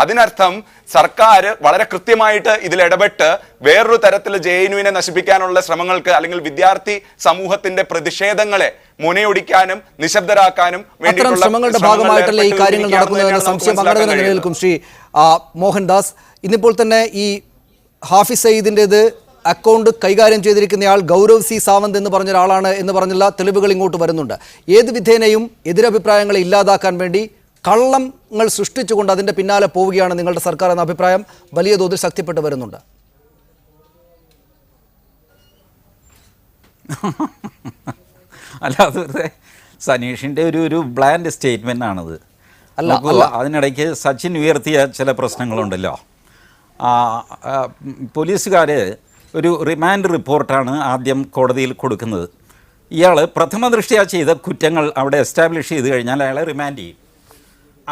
അതിനർത്ഥം സർക്കാർ വളരെ കൃത്യമായിട്ട് ഇതിൽ ഇടപെട്ട് വേറൊരു തരത്തിൽ JNUവിനെ നശിപ്പിക്കാനുള്ള ശ്രമങ്ങൾക്ക് അല്ലെങ്കിൽ വിദ്യാർത്ഥി സമൂഹത്തിന്റെ പ്രതിഷേധങ്ങളെ മുനയൊടിക്കാനും നിശബ്ദരാക്കാനും
വേണ്ടിയിട്ടുള്ള ശ്രമങ്ങളുടെ ഭാഗമായിട്ടല്ലേ ഈ കാര്യങ്ങൾ നടക്കുന്നതെന്ന സംശയം അങ്ങനെ തന്നെ നിലനിൽക്കും. ശ്രീ മോഹൻദാസ്, ഇന്നിപ്പോൾ തന്നെ ഈ ഹാഫിസ് സയ്യിദിൻ്റെത് അക്കൗണ്ട് കൈകാര്യം ചെയ്തിരിക്കുന്നയാൾ ഗൗരവ് സി സാവന്ത് എന്ന് പറഞ്ഞ ഒരാളാണ് എന്ന് പറഞ്ഞുള്ള തെളിവുകൾ ഇങ്ങോട്ട് വരുന്നുണ്ട്. ഏത് വിധേനയും എതിരഭിപ്രായങ്ങളെ ഇല്ലാതാക്കാൻ വേണ്ടി കള്ളങ്ങൾ സൃഷ്ടിച്ചുകൊണ്ട് അതിൻ്റെ പിന്നാലെ പോവുകയാണ് നിങ്ങളുടെ സർക്കാർ എന്ന അഭിപ്രായം വലിയ തോതിൽ ശക്തിപ്പെട്ടു വരുന്നുണ്ട്.
അല്ല, അത് സനീഷിൻ്റെ ഒരു ബ്ലാൻഡ് സ്റ്റേറ്റ്മെൻ്റ് ആണത്. അല്ല, അതിനിടയ്ക്ക് സച്ചിൻ ഉയർത്തിയ ചില പ്രശ്നങ്ങളുണ്ടല്ലോ. പോലീസുകാർ ഒരു റിമാൻഡ് റിപ്പോർട്ടാണ് ആദ്യം കോടതിയിൽ കൊടുക്കുന്നത്. ഇയാൾ പ്രഥമ ദൃഷ്ട്യാ ചെയ്ത കുറ്റങ്ങൾ അവിടെ എസ്റ്റാബ്ലിഷ് ചെയ്ത് കഴിഞ്ഞാൽ അയാളെ റിമാൻഡ് ചെയ്യും.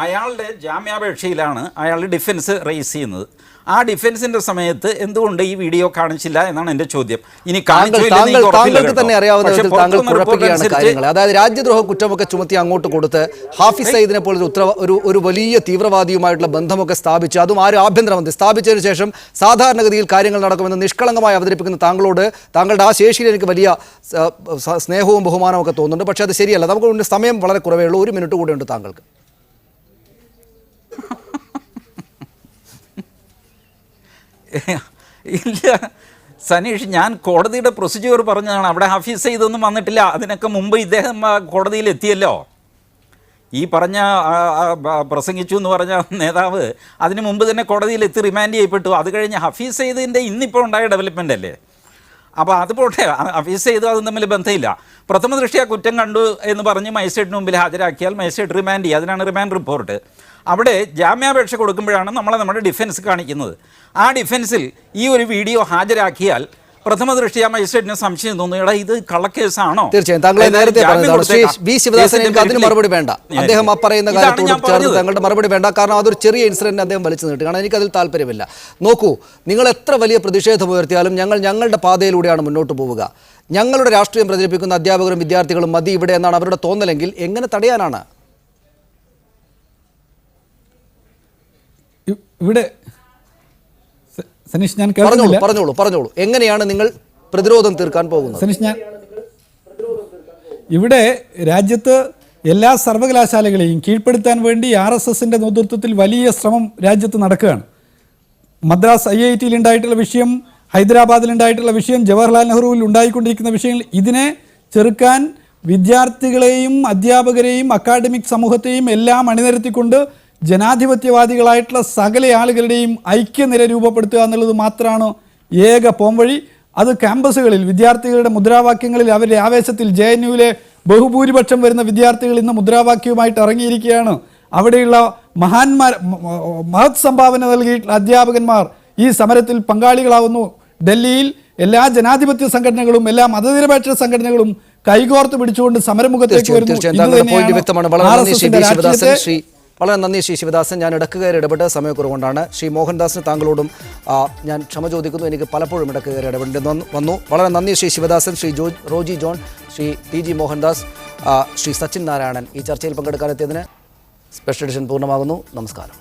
അയാളുടെ ജാമ്യാപേക്ഷയിലാണ് അയാൾ ഡിഫൻസ് റേസ് ചെയ്യുന്നത്. ആ ഡിഫൻസിന്റെ സമയത്ത് എന്തുകൊണ്ട് ഈ വീഡിയോ കാണിച്ചില്ല എന്നാണ് എൻ്റെ ചോദ്യം. ഇനി
താങ്കൾക്ക് തന്നെ അറിയാവുന്ന വിധത്തിൽ താങ്കൾ കുഴപ്പമാണ് കാര്യങ്ങൾ. അതായത് രാജ്യദ്രോഹ കുറ്റമൊക്കെ ചുമത്തി അങ്ങോട്ട് കൊടുത്ത് ഹാഫിസ് സയ്യിദിനെ പോലെ ഒരു വലിയ തീവ്രവാദിയുമായിട്ടുള്ള ബന്ധമൊക്കെ സ്ഥാപിച്ച്, അതും ആരും ആഭ്യന്തരമന്ത്രി സ്ഥാപിച്ചതിന് ശേഷം സാധാരണഗതിയിൽ കാര്യങ്ങൾ നടക്കുമെന്ന് നിഷ്കളങ്കമായി അവതരിപ്പിക്കുന്ന താങ്കളോട് താങ്കളുടെ ആ ശേഷിയിൽ എനിക്ക് വലിയ സ്നേഹവും ബഹുമാനവും ഒക്കെ തോന്നുന്നുണ്ട്. പക്ഷേ അത് ശരിയല്ല. നമുക്ക് സമയം വളരെ കുറവേ ഉള്ളൂ. 1 മിനിറ്റ് കൂടെ ഉണ്ട് താങ്കൾക്ക്.
ഇല്ല സനീഷ്, ഞാൻ കോടതിയുടെ പ്രൊസീജിയർ പറഞ്ഞതാണ്. അവിടെ ഹാഫിസ് സയ്യിദൊന്നും വന്നിട്ടില്ല. അതിനൊക്കെ മുമ്പ് ഇദ്ദേഹം കോടതിയിൽ എത്തിയല്ലോ. ഈ പറഞ്ഞ പ്രസംഗിച്ചു എന്ന് പറഞ്ഞ നേതാവ് അതിന് മുമ്പ് തന്നെ കോടതിയിൽ എത്തി റിമാൻഡ് ചെയ്യപ്പെട്ടു. അത് കഴിഞ്ഞ് ഹഫീസ് സയ്യിദിൻ്റെ ഇന്നിപ്പോൾ ഉണ്ടായ ഡെവലപ്മെൻ്റ് അല്ലേ. അപ്പോൾ അത് പോട്ടെ, ഹഫീസ് സയ്യിദ് അതും തമ്മിൽ ബന്ധമില്ല. പ്രഥമ ദൃഷ്ട്യാ കുറ്റം കണ്ടു എന്ന് പറഞ്ഞ് മജിസ്ട്രേറ്റിന് മുമ്പിൽ ഹാജരാക്കിയാൽ മജിസ്ട്രേറ്റ് റിമാൻഡ് ചെയ്യുക. അതിനാണ് റിമാൻഡ് റിപ്പോർട്ട്. അവിടെ ജാമ്യാപേക്ഷ കൊടുക്കുമ്പോഴാണ് നമ്മുടെ ഡിഫൻസ് കാണിക്കുന്നത്. ആ ഡിഫൻസിൽ ഈ ഒരു വീഡിയോ ഹാജരാക്കിയാൽ പ്രഥമ ദൃഷ്ട്യാ മജിസ്ട്രേറ്റിന് സംശയം തോന്നുന്നു, ഇത് കള്ളക്കേസാണോ?
തീർച്ചയായും താങ്കളെ നേരത്തെ അതിന് മറുപടി വേണ്ട. അദ്ദേഹം ആ പറയുന്ന കാര്യത്തോട് ചേർന്ന് താങ്കളുടെ മറുപടി വേണ്ട. കാരണം അതൊരു ചെറിയ ഇൻസിഡന്റ് അദ്ദേഹം വലിച്ചു നീട്ടുകയാണ്. എനിക്കതിൽ താല്പര്യമില്ല. നോക്കൂ, നിങ്ങൾ എത്ര വലിയ പ്രതിഷേധം ഉയർത്തിയാലും ഞങ്ങളുടെ പാതയിലൂടെയാണ് മുന്നോട്ട് പോവുക. ഞങ്ങളുടെ രാഷ്ട്രീയം പ്രചരിപ്പിക്കുന്ന അധ്യാപകരും വിദ്യാർത്ഥികളും മതി ഇവിടെ എന്നാണ് അവരുടെ തോന്നലെങ്കിൽ എങ്ങനെ തടയാനാണ്?
ഇവിടെ സനീഷ്, ഞാൻ
പറഞ്ഞോളൂ എങ്ങനെയാണ് നിങ്ങൾ പ്രതിരോധം തീർക്കാൻ പോകുന്നത്?
സനീഷ്, ഇവിടെ രാജ്യത്ത് എല്ലാ സർവകലാശാലകളെയും കീഴ്പ്പെടുത്താൻ വേണ്ടി RSSന്റെ നേതൃത്വത്തിൽ വലിയ ശ്രമം രാജ്യത്ത് നടക്കുകയാണ്. മദ്രാസ് IITയിൽ ഉണ്ടായിട്ടുള്ള വിഷയം, ഹൈദരാബാദിൽ ഉണ്ടായിട്ടുള്ള വിഷയം, ജവഹർലാൽ നെഹ്റുവിൽ ഉണ്ടായിക്കൊണ്ടിരിക്കുന്ന വിഷയങ്ങൾ, ഇതിനെ ചെറുക്കാൻ വിദ്യാർത്ഥികളെയും അധ്യാപകരെയും അക്കാഡമിക് സമൂഹത്തെയും എല്ലാം അണിനിരത്തിക്കൊണ്ട് ജനാധിപത്യവാദികളായിട്ടുള്ള സകല ആളുകളുടെയും ഐക്യനിര രൂപപ്പെടുത്തുക എന്നുള്ളത് മാത്രമാണ് ഏക പോംവഴി. അത് ക്യാമ്പസുകളിൽ വിദ്യാർത്ഥികളുടെ മുദ്രാവാക്യങ്ങളിൽ അവരുടെ ആവേശത്തിൽ JNUവിലെ ബഹുഭൂരിപക്ഷം വരുന്ന വിദ്യാർത്ഥികൾ ഇന്ന് മുദ്രാവാക്യവുമായിട്ട് ഇറങ്ങിയിരിക്കുകയാണ്. അവിടെയുള്ള മഹത് സംഭാവന നൽകിയിട്ടുള്ള അധ്യാപകന്മാർ ഈ സമരത്തിൽ പങ്കാളികളാവുന്നു. ഡൽഹിയിൽ എല്ലാ ജനാധിപത്യ സംഘടനകളും എല്ലാ മതനിരപേക്ഷ സംഘടനകളും കൈകോർത്ത് പിടിച്ചുകൊണ്ട് സമരമുഖത്തേക്ക് വരുന്നു.
വളരെ നന്ദി ശ്രീ ശിവദാസൻ. ഞാൻ ഇടക്ക് കയറി ഇടപെട്ട് സമയക്കുറവുകൊണ്ടാണ്. ശ്രീ മോഹൻദാസിന് താങ്കളോടും ഞാൻ ക്ഷമ ചോദിക്കുന്നു. എനിക്ക് പലപ്പോഴും ഇടക്ക് കയറി ഇടപെടേണ്ടി വന്നു. വളരെ നന്ദി ശ്രീ ശിവദാസൻ, ശ്രീ റോജി ജോൺ, ശ്രീ TG മോഹൻദാസ്, ശ്രീ സച്ചിൻ നാരായണൻ ഈ ചർച്ചയിൽ പങ്കെടുക്കാനെത്തിയതിന്. സ്പെഷ്യൽ എഡിഷൻ പൂർണ്ണമാകുന്നു. നമസ്കാരം.